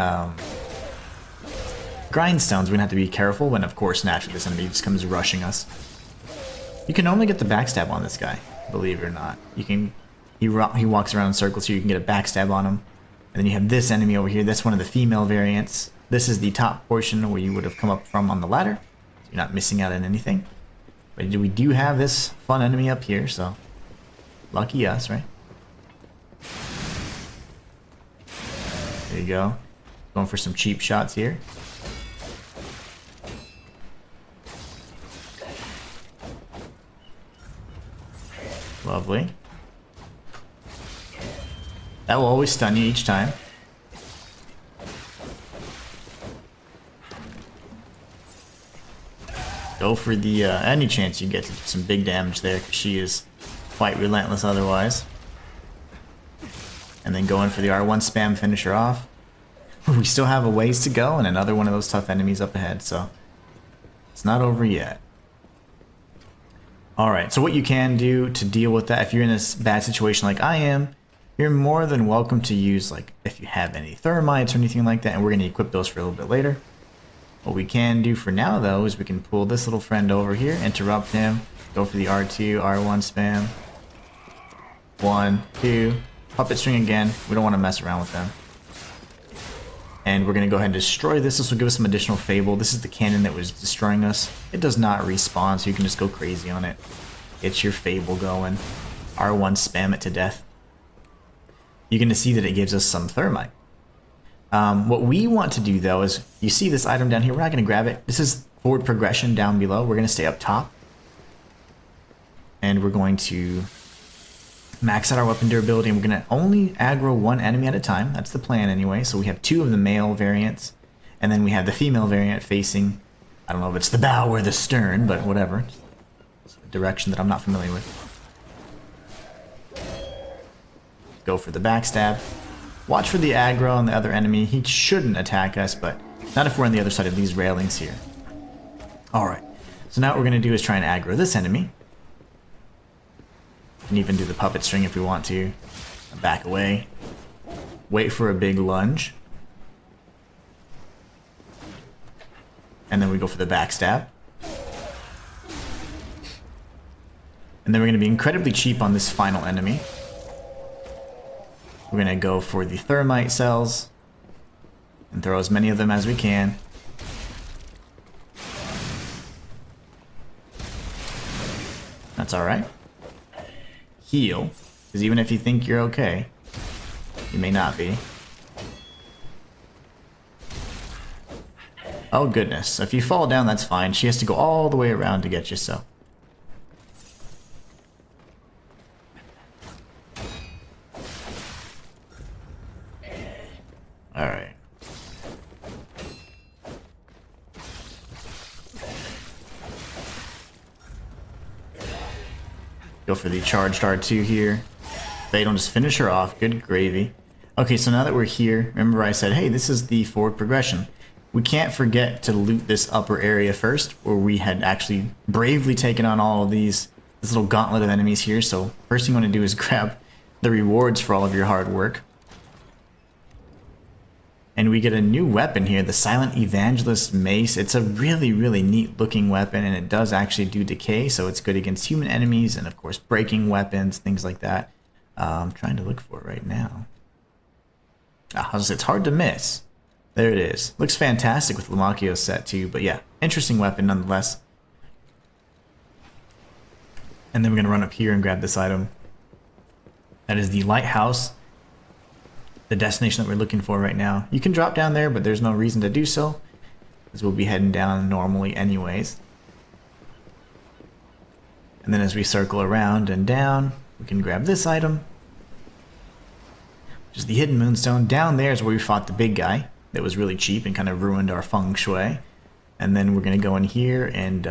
Speaker 1: grindstones, we're going to have to be careful when, of course, naturally this enemy just comes rushing us. You can only get the backstab on this guy, believe it or not. You can... He walks around in circles here, you can get a backstab on him. And then you have this enemy over here. That's one of the female variants. This is the top portion where you would have come up from on the ladder. So you're not missing out on anything. But we do have this fun enemy up here, so lucky us, right? There you go. Going for some cheap shots here. Lovely. That will always stun you each time. Go for the any chance you get to do some big damage there, because she is quite relentless otherwise. And then go in for the R1 spam, finish her off. We still have a ways to go and another one of those tough enemies up ahead, so it's not over yet. Alright, so what you can do to deal with that, if you're in a bad situation like I am, you're more than welcome to use, like, if you have any thermites or anything like that, and we're going to equip those for a little bit later. What we can do for now, though, is we can pull this little friend over here, interrupt him, go for the R2, R1 spam. 1, 2, puppet string again. We don't want to mess around with them. And we're going to go ahead and destroy this. This will give us some additional Fable. This is the cannon that was destroying us. It does not respawn, so you can just go crazy on it. Get your Fable going. R1 spam it to death. You're going to see that it gives us some thermite. What we want to do, though, is you see this item down here. We're not going to grab it. This is forward progression down below. We're going to stay up top. And we're going to max out our weapon durability, and we're going to only aggro one enemy at a time. That's the plan anyway. So we have 2 of the male variants, and then we have the female variant facing, I don't know if it's the bow or the stern, but whatever. It's a direction that I'm not familiar with. Go for the backstab. Watch for the aggro on the other enemy. He shouldn't attack us, but not if we're on the other side of these railings here. Alright, so now what we're going to do is try and aggro this enemy. And even do the puppet string if we want to. Back away. Wait for a big lunge. And then we go for the backstab. And then we're going to be incredibly cheap on this final enemy. We're going to go for the thermite cells. And throw as many of them as we can. That's alright. Heal, because even if you think you're okay, you may not be. Oh goodness, if you fall down, that's fine. She has to go all the way around to get you, so. Alright. Go for the charged R2 here. They don't just finish her off. Good gravy. Okay, so now that we're here, remember I said, hey, this is the forward progression. We can't forget to loot this upper area first, where we had actually bravely taken on all of this little gauntlet of enemies here. So first thing you want to do is grab the rewards for all of your hard work. And we get a new weapon here, the Silent Evangelist Mace. It's a really, really neat looking weapon, and it does actually do decay, so it's good against human enemies and, of course, breaking weapons, things like that. I'm trying to look for it right now. It's hard to miss. There it is. Looks fantastic with Lamakio's set, too, but yeah, interesting weapon nonetheless. And then we're going to run up here and grab this item. That is the Lighthouse. The destination that we're looking for right now. You can drop down there, but there's no reason to do so, because we'll be heading down normally anyways. And then as we circle around and down, we can grab this item, which is the Hidden Moonstone. Down there is where we fought the big guy that was really cheap and kind of ruined our feng shui. And then we're going to go in here and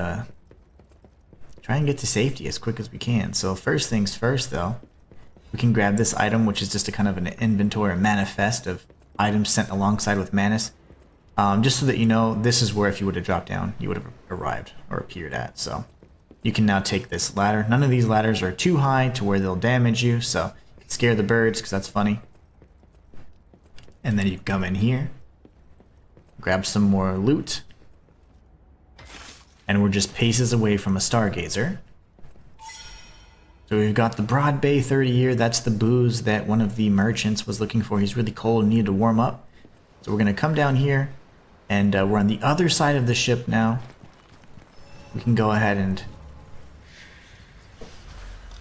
Speaker 1: try and get to safety as quick as we can. So first things first, though, we can grab this item, which is just a kind of an inventory manifest of items sent alongside with Manus. Just so that you know, this is where if you would have dropped down, you would have arrived or appeared at. So you can now take this ladder. None of these ladders are too high to where they'll damage you, so you can scare the birds because that's funny. And then you come in here, grab some more loot, and we're just paces away from a Stargazer. So we've got the Broad Bay 30 year. That's the booze that one of the merchants was looking for. He's really cold and needed to warm up. So we're going to come down here, and we're on the other side of the ship now. We can go ahead and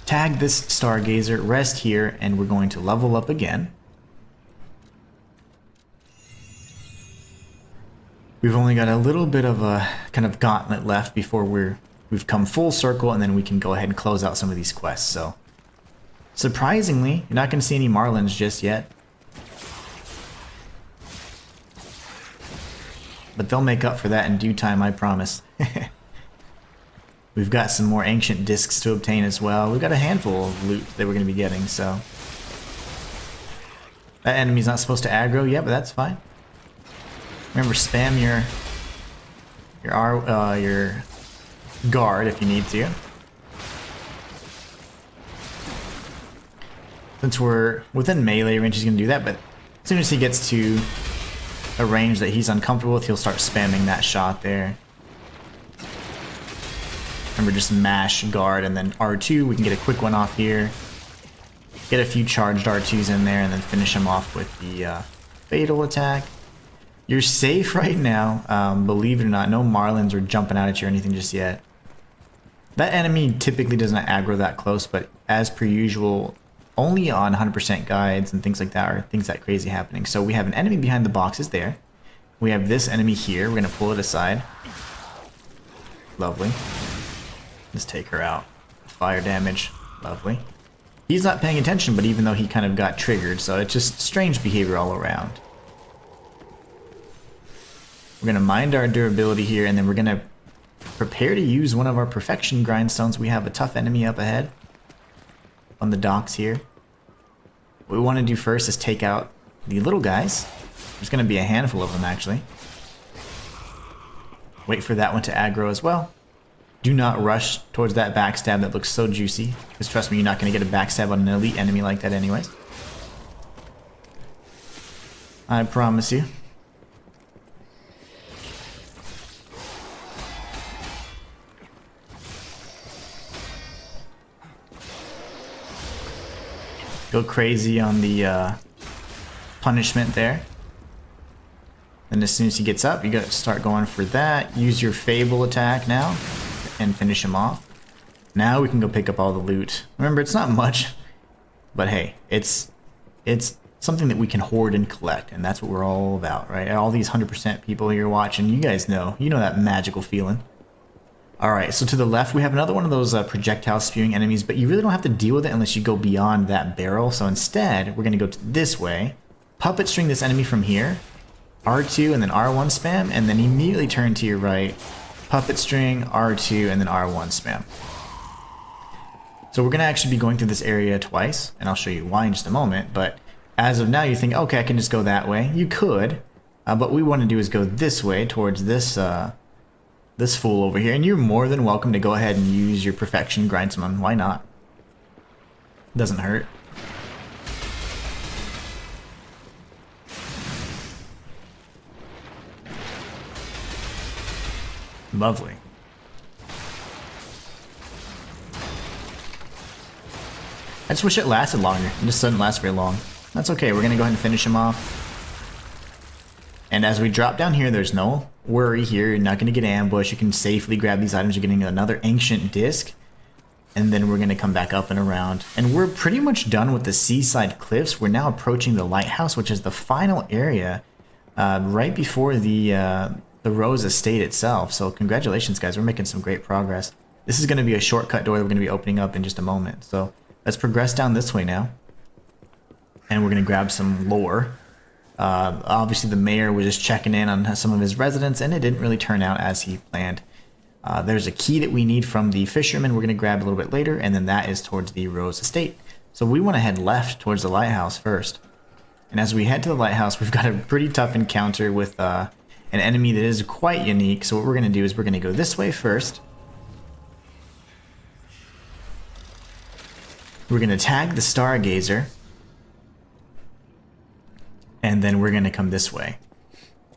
Speaker 1: tag this Stargazer, rest here, and we're going to level up again. We've only got a little bit of a kind of gauntlet left before we've come full circle, and then we can go ahead and close out some of these quests. So, surprisingly, you're not going to see any Marlins just yet. But they'll make up for that in due time, I promise. We've got some more ancient discs to obtain as well. We've got a handful of loot that we're going to be getting, so... That enemy's not supposed to aggro yet, but that's fine. Remember, spam your guard if you need to. Since we're within melee range, he's going to do that, but as soon as he gets to a range that he's uncomfortable with, he'll start spamming that shot there. Remember, just mash guard and then R2. We can get a quick one off here. Get a few charged R2s in there and then finish him off with the fatal attack. You're safe right now, believe it or not. No Marlins are jumping out at you or anything just yet. That enemy typically does not aggro that close, but as per usual, only on 100% guides and things like that are things that crazy happening. So we have an enemy behind the boxes there. We have this enemy here. We're going to pull it aside. Lovely. Let's take her out. Fire damage. Lovely. He's not paying attention, but even though he kind of got triggered, so it's just strange behavior all around. We're going to mind our durability here, and then we're going to prepare to use one of our perfection grindstones. We have a tough enemy up ahead on the docks here. What we want to do first is take out the little guys. There's going to be a handful of them, actually. Wait for that one to aggro as well. Do not rush towards that backstab that looks so juicy, because trust me, you're not going to get a backstab on an elite enemy like that anyways. I promise you. Go crazy on the punishment there. And as soon as he gets up, you gotta start going for that. Use your Fable attack now and finish him off. Now we can go pick up all the loot. Remember, it's not much, but hey, it's something that we can hoard and collect, and that's what we're all about, right? All these 100% people here watching, you guys know that magical feeling. Alright, so to the left we have another one of those projectile spewing enemies, but you really don't have to deal with it unless you go beyond that barrel. So instead, we're going to go this way, puppet string this enemy from here, R2 and then R1 spam, and then immediately turn to your right, puppet string, R2, and then R1 spam. So we're going to actually be going through this area twice, and I'll show you why in just a moment, but as of now you think, okay, I can just go that way. You could, but what we want to do is go this way towards this fool over here, and you're more than welcome to go ahead and use your perfection grindstone. Why not? Doesn't hurt. Lovely. I just wish it lasted longer. It just doesn't last very long. That's okay. We're gonna go ahead and finish him off. And as we drop down here, there's no worry here. You're not going to get ambushed. You can safely grab these items. You're getting another ancient disc. And then we're going to come back up and around. And we're pretty much done with the seaside cliffs. We're now approaching the lighthouse, which is the final area right before the Rose Estate itself. So congratulations, guys. We're making some great progress. This is going to be a shortcut door that we're going to be opening up in just a moment. So let's progress down this way now. And we're going to grab some lore. Obviously the mayor was just checking in on some of his residents, and it didn't really turn out as he planned. There's a key that we need from the fisherman we're going to grab a little bit later, and then that is towards the Rose Estate. So we want to head left towards the lighthouse first. And as we head to the lighthouse, we've got a pretty tough encounter with an enemy that is quite unique. So what we're going to do is we're going to go this way first. We're going to tag the Stargazer. And then we're going to come this way.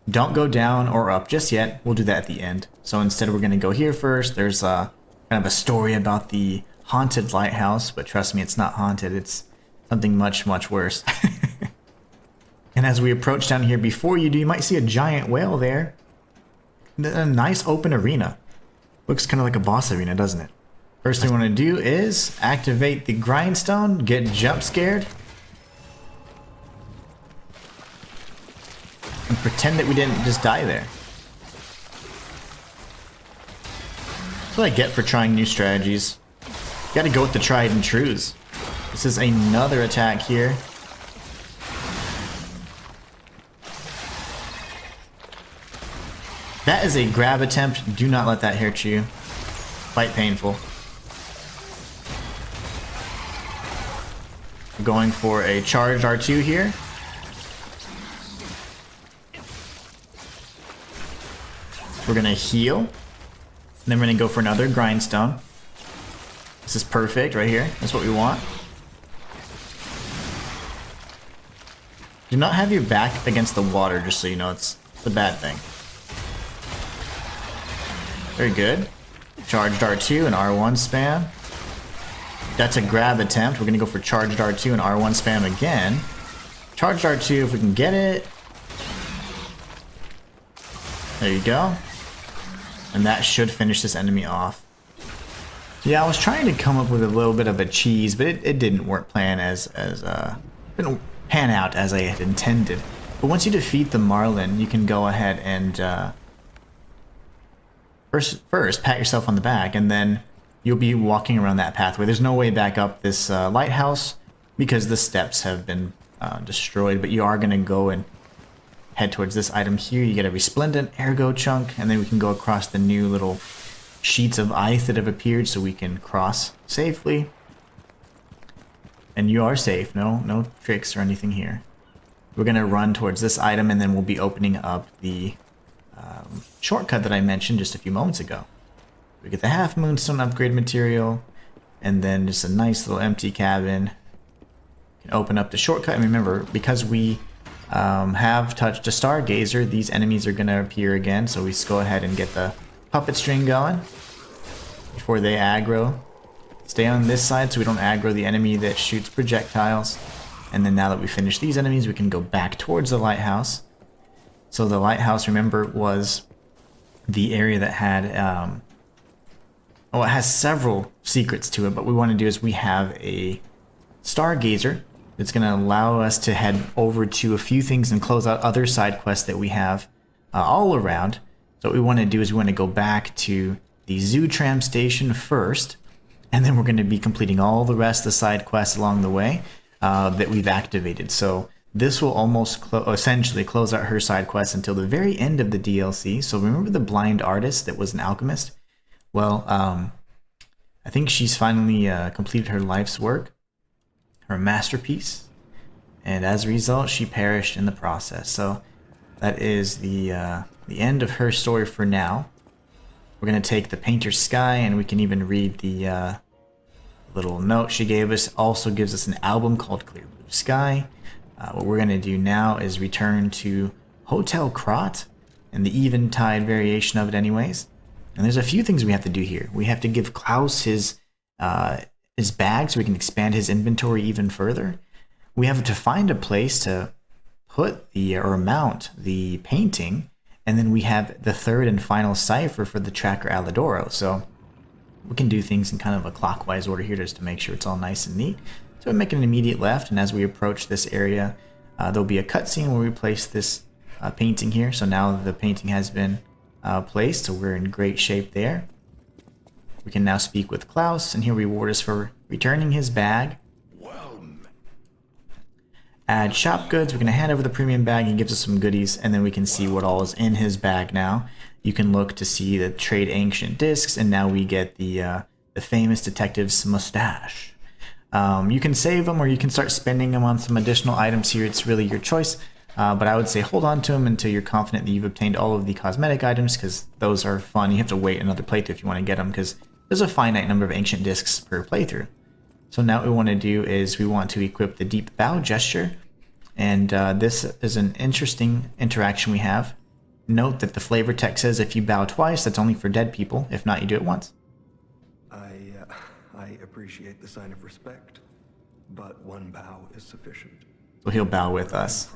Speaker 1: Don't go down or up just yet. We'll do that at the end. So instead we're going to go here first. There's kind of a story about the haunted lighthouse, but trust me, it's not haunted. It's something much, much worse. And as we approach down here, before you do, you might see a giant whale there. A nice open arena. Looks kind of like a boss arena, doesn't it? First thing we want to do is activate the grindstone, get jump scared, and pretend that we didn't just die there. That's what I get for trying new strategies. You gotta go with the tried and trues. This is another attack here. That is a grab attempt. Do not let that hurt you. Quite painful. Going for a charged R2 here. We're gonna heal. And then we're gonna go for another grindstone. This is perfect right here. That's what we want. Do not have your back against the water, just so you know. It's a bad thing. Very good. Charged R2 and R1 spam. That's a grab attempt. We're going to go for charged R2 and R1 spam again. Charged R2 if we can get it. There you go. And that should finish this enemy off. Yeah, I was trying to come up with a little bit of a cheese, but it didn't work didn't pan out as I had intended. But once you defeat the Marlin, you can go ahead and first pat yourself on the back, and then you'll be walking around that pathway. There's no way back up this lighthouse because the steps have been destroyed, but you are going to go and head towards this item here. You get a resplendent ergo chunk, and then we can go across the new little sheets of ice that have appeared so we can cross safely. And you are safe. No tricks or anything here. We're going to run towards this item, and then we'll be opening up the shortcut that I mentioned just a few moments ago. We get the half moonstone upgrade material, and then just a nice little empty cabin. You can open up the shortcut, and remember, because we have touched a Stargazer, these enemies are going to appear again, so we just go ahead and get the puppet string going before they aggro. Stay on this side so we don't aggro the enemy that shoots projectiles. And then now that we finish these enemies, we can go back towards the lighthouse. So the lighthouse, remember, was the area that had, it has several secrets to it, but what we want to do is we have a Stargazer that's going to allow us to head over to a few things and close out other side quests that we have all around. So what we want to do is we want to go back to the Zoo Tram station first, and then we're going to be completing all the rest of the side quests along the way that we've activated. So this will almost essentially close out her side quest until the very end of the DLC. So remember the blind artist that was an alchemist? Well, I think she's finally completed her life's work, her masterpiece, and as a result, she perished in the process. So that is the end of her story for now. We're going to take the Painter's Sky, and we can even read the little note she gave us. Also gives us an album called Clear Blue Sky. What we're going to do now is return to Hotel Krat, and the Eventide variation of it anyways. And there's a few things we have to do here. We have to give Klaus his bag so we can expand his inventory even further. We have to find a place to put or mount the painting, and then we have the third and final cipher for the tracker Alidoro. So we can do things in kind of a clockwise order here just to make sure it's all nice and neat. So we make an immediate left, and as we approach this area, there'll be a cutscene where we place this painting here. So now the painting has been placed, so we're in great shape there. We can now speak with Klaus, and he'll reward us for returning his bag. Add shop goods. We're going to hand over the premium bag. He gives us some goodies, and then we can see what all is in his bag now. you can look to see the trade ancient discs, and now we get the famous detective's mustache. You can save them or you can start spending them on some additional items here. It's really your choice. But I would say hold on to them until you're confident that you've obtained all of the cosmetic items, because those are fun. You have to wait another playthrough if you want to get them, because there's a finite number of ancient discs per playthrough. So now what we want to do is we want to equip the deep bow gesture, and this is an interesting interaction we have. Note that the flavor text says if you bow twice, that's only for dead people. If not, you do it once.
Speaker 2: I appreciate the sign of respect, but one bow is sufficient.
Speaker 1: So he'll bow with us.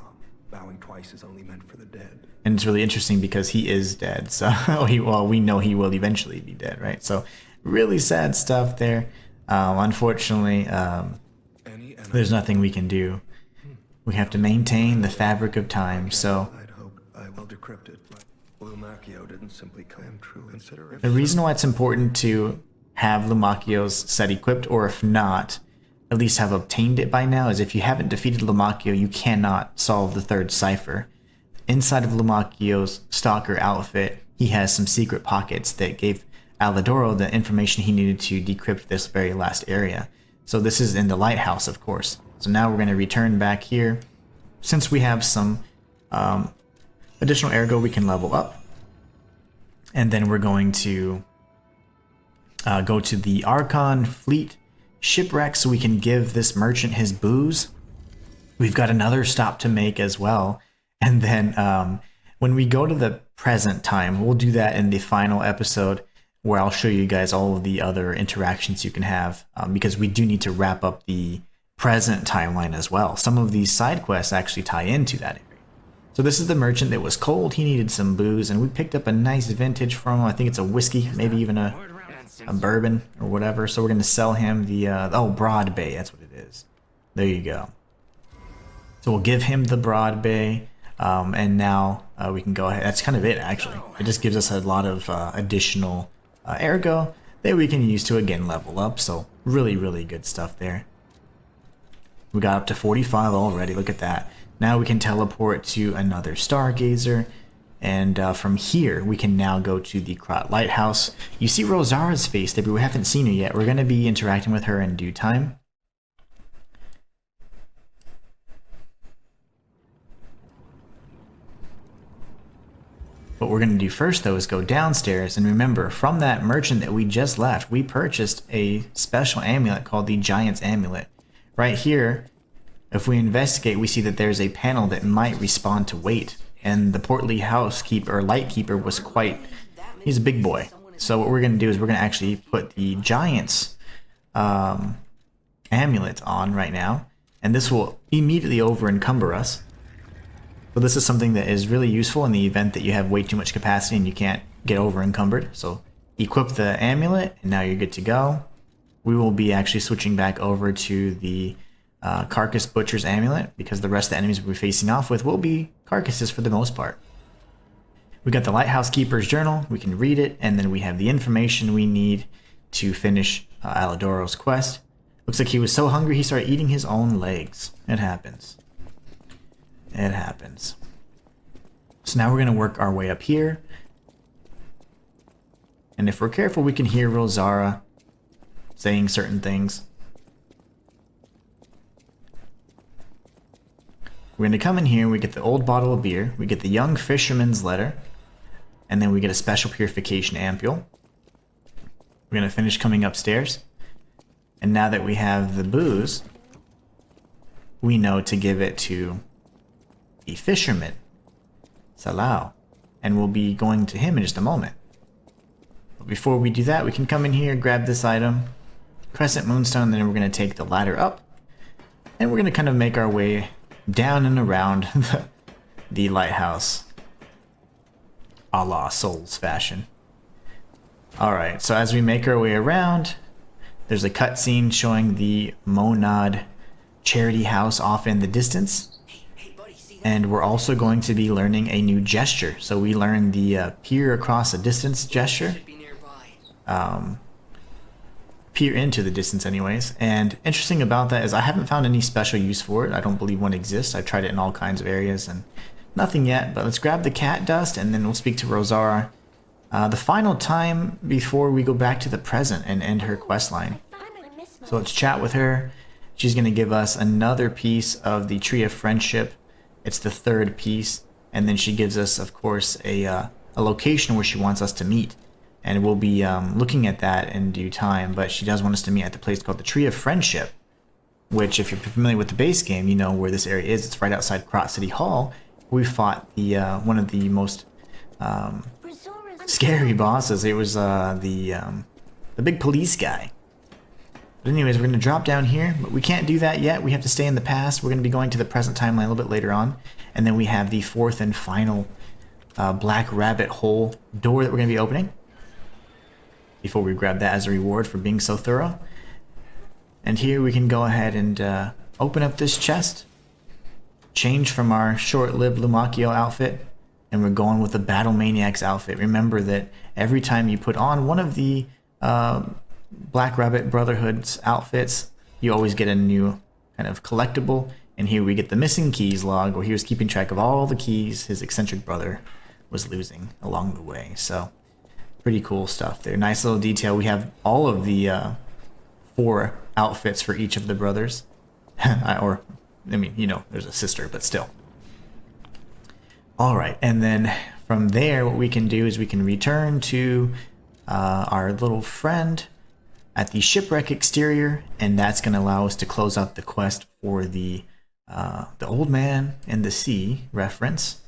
Speaker 2: Bowing twice is only meant for the dead.
Speaker 1: And it's really interesting because he is dead. So we know he will eventually be dead, right? So really sad stuff there. Unfortunately, there's nothing we can do. We have to maintain the fabric of time. So
Speaker 2: I'd hoped I will decrypt it, but Lumacchio didn't simply claim true. Consider if
Speaker 1: the reason why it's important to have Lumacchio's set equipped, or if not, at least have obtained it by now, is if you haven't defeated Lumacchio, you cannot solve the third cipher. Inside of Lumacchio's stalker outfit, he has some secret pockets that gave Alidoro the information he needed to decrypt this very last area. So this is in the lighthouse, of course. So now we're going to return back here. Since we have some additional ergo, we can level up. And then we're going to go to the Archon Fleet Shipwreck so we can give this merchant his booze. We've got another stop to make as well. And then when we go to the present time, we'll do that in the final episode, where I'll show you guys all of the other interactions you can have, because we do need to wrap up the present timeline as well. Some of these side quests actually tie into that area. So this is the merchant that was cold. He needed some booze, and we picked up a nice vintage from him. I think it's a whiskey, maybe even a bourbon or whatever. So we're going to sell him the Broad Bay. That's what it is. There you go. So we'll give him the Broad Bay, and now we can go ahead. That's kind of it, actually. It just gives us a lot of additional ergo that we can use to again level up. So really good stuff there. We got up to 45 already. Look at that. Now we can teleport to another Stargazer. And from here, we can now go to the Krot Lighthouse. You see Rosara's face there, but we haven't seen her yet. We're going to be interacting with her in due time. What we're going to do first, though, is go downstairs. And remember, from that merchant that we just left, we purchased a special amulet called the Giant's Amulet. Right here, if we investigate, we see that there's a panel that might respond to weight. And the portly housekeeper, or lightkeeper, was he's a big boy. So what we're going to do is we're going to actually put the Giant's amulet on right now. And this will immediately over-encumber us. So this is something that is really useful in the event that you have way too much capacity and you can't get over-encumbered. So equip the amulet, and now you're good to go. We will be actually switching back over to the Carcass Butcher's amulet, because the rest of the enemies we'll be facing off with will be carcasses for the most part. We got the Lighthouse Keeper's journal. We can read it, and then we have the information we need to finish Alidoro's quest. Looks like he was so hungry he started eating his own legs. It happens. It happens. So now we're going to work our way up here. And if we're careful, we can hear Rosara saying certain things. We're going to come in here, we get the old bottle of beer, we get the young fisherman's letter, and then we get a special purification ampule. We're going to finish coming upstairs. And now that we have the booze, we know to give it to the fisherman, Salau. And we'll be going to him in just a moment. But before we do that, we can come in here, grab this item, Crescent Moonstone, then we're going to take the ladder up. And we're going to kind of make our way down and around the lighthouse, a la Souls fashion. Alright, so as we make our way around, there's a cutscene showing the Monad charity house off in the distance.
Speaker 3: Hey, buddy, see that?
Speaker 1: And we're also going to be learning a new gesture. So we learned the peer across a distance gesture.
Speaker 3: Should be nearby.
Speaker 1: Peer into the distance anyways. And interesting about that is I haven't found any special use for it. I don't believe one exists. I've tried it in all kinds of areas and nothing yet. But let's grab the cat dust and then we'll speak to Rosara the final time before we go back to the present and end her quest line. So let's chat with her. She's going to give us another piece of the Tree of Friendship. It's the third piece. And then she gives us, of course, a location where she wants us to meet. And we'll be looking at that in due time. But she does want us to meet at the place called the Tree of Friendship, which, if you're familiar with the base game, you know where this area is. It's right outside Krot City Hall. We fought the one of the most scary bosses. It was the big police guy. But anyways, we're going to drop down here, but we can't do that yet. We have to stay in the past. We're going to be going to the present timeline a little bit later on. And then we have the fourth and final black rabbit hole door that we're going to be opening before we grab that as a reward for being so thorough. And here we can go ahead and open up this chest, change from our short-lived Lumakio outfit, and we're going with the Battle Maniacs outfit. Remember that every time you put on one of the Black Rabbit Brotherhood's outfits, you always get a new kind of collectible. And here we get the missing keys log, where he was keeping track of all the keys his eccentric brother was losing along the way. So pretty cool stuff there. Nice little detail. We have all of the 4 outfits for each of the brothers. Or, I mean, you know, there's a sister, but still. Alright, and then from there, what we can do is we can return to our little friend at the shipwreck exterior, and that's going to allow us to close out the quest for the old man in the sea reference.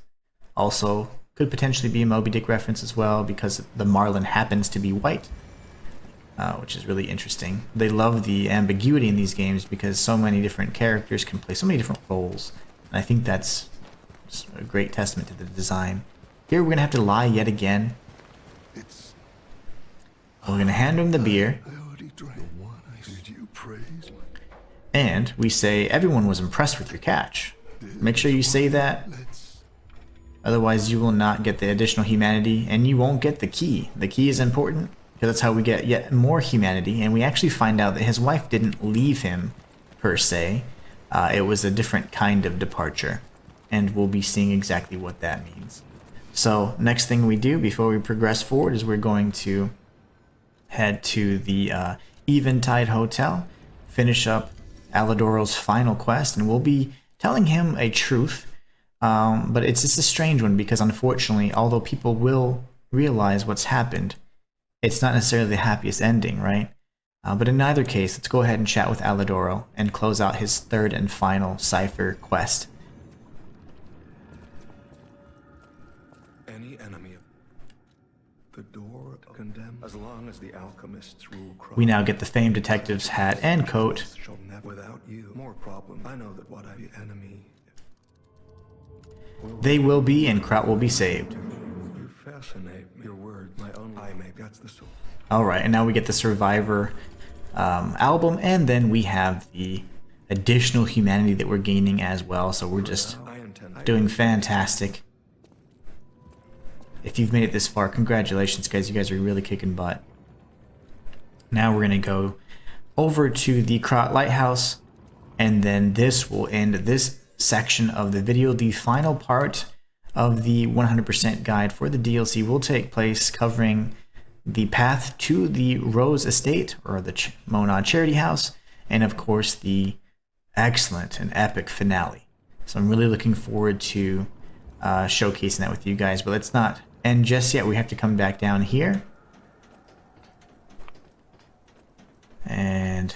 Speaker 1: Also, could potentially be a Moby Dick reference as well, because the Marlin happens to be white, which is really interesting. They love the ambiguity in these games because so many different characters can play so many different roles, and I think that's a great testament to the design. Here we're going to have to lie yet again. We're going to hand him the beer. And we say, everyone was impressed with your catch. Make sure you say that. Otherwise you will not get the additional humanity, and you won't get the key. The key is important, because that's how we get yet more humanity. And we actually find out that his wife didn't leave him, per se. It was a different kind of departure. And we'll be seeing exactly what that means. So, next thing we do before we progress forward is we're going to head to the Eventide Hotel, finish up Alidoro's final quest, and we'll be telling him a truth, but it's just a strange one because unfortunately, although people will realize what's happened, it's not necessarily the happiest ending, right? But in either case, let's go ahead and chat with Alidoro and close out his third and final cipher quest.
Speaker 4: Any enemy, the door condemned, as long as the alchemists rule.
Speaker 1: We now get the famed detective's hat and coat.
Speaker 4: Without you, more problem. I know that what I the enemy.
Speaker 1: They will be, and Kraut will be saved.
Speaker 4: You fascinate me. Your word, my own. I may. That's the soul.
Speaker 1: All right, and now we get the Survivor album, and then we have the additional humanity that we're gaining as well. So we're just doing fantastic. If you've made it this far, congratulations, guys. You guys are really kicking butt. Now we're going to go over to the Krot Lighthouse, and then this will end this section of the video. The final part of the 100% guide for the DLC will take place covering the path to the Rose Estate, or the Monad Charity House, and of course the excellent and epic finale. So I'm really looking forward to showcasing that with you guys, but let's not end just yet. We have to come back down here, and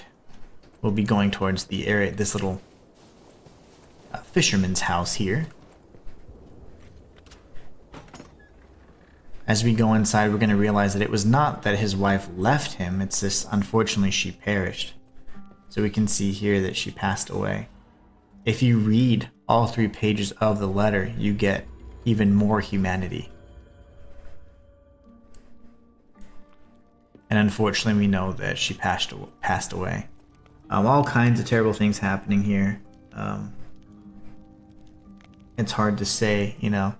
Speaker 1: we'll be going towards the area, this little fisherman's house here. As we go inside, we're going to realize that it was not that his wife left him, it's this, unfortunately, she perished. So we can see here that she passed away. If you read all 3 pages of the letter, you get even more humanity. And unfortunately, we know that she passed away. All kinds of terrible things happening here. It's hard to say, you know,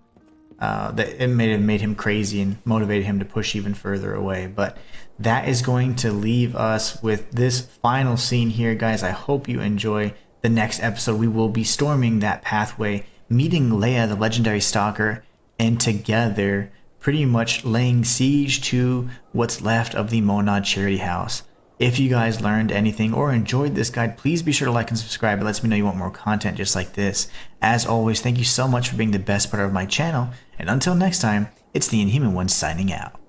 Speaker 1: that it may have made him crazy and motivated him to push even further away. But that is going to leave us with this final scene here, guys. I hope you enjoy the next episode. We will be storming that pathway, meeting Leia, the legendary stalker, and together pretty much laying siege to what's left of the Monad Charity House. If you guys learned anything or enjoyed this guide, please be sure to like and subscribe. It lets me know you want more content just like this. As always, thank you so much for being the best part of my channel, and until next time, it's the Inhuman One signing out.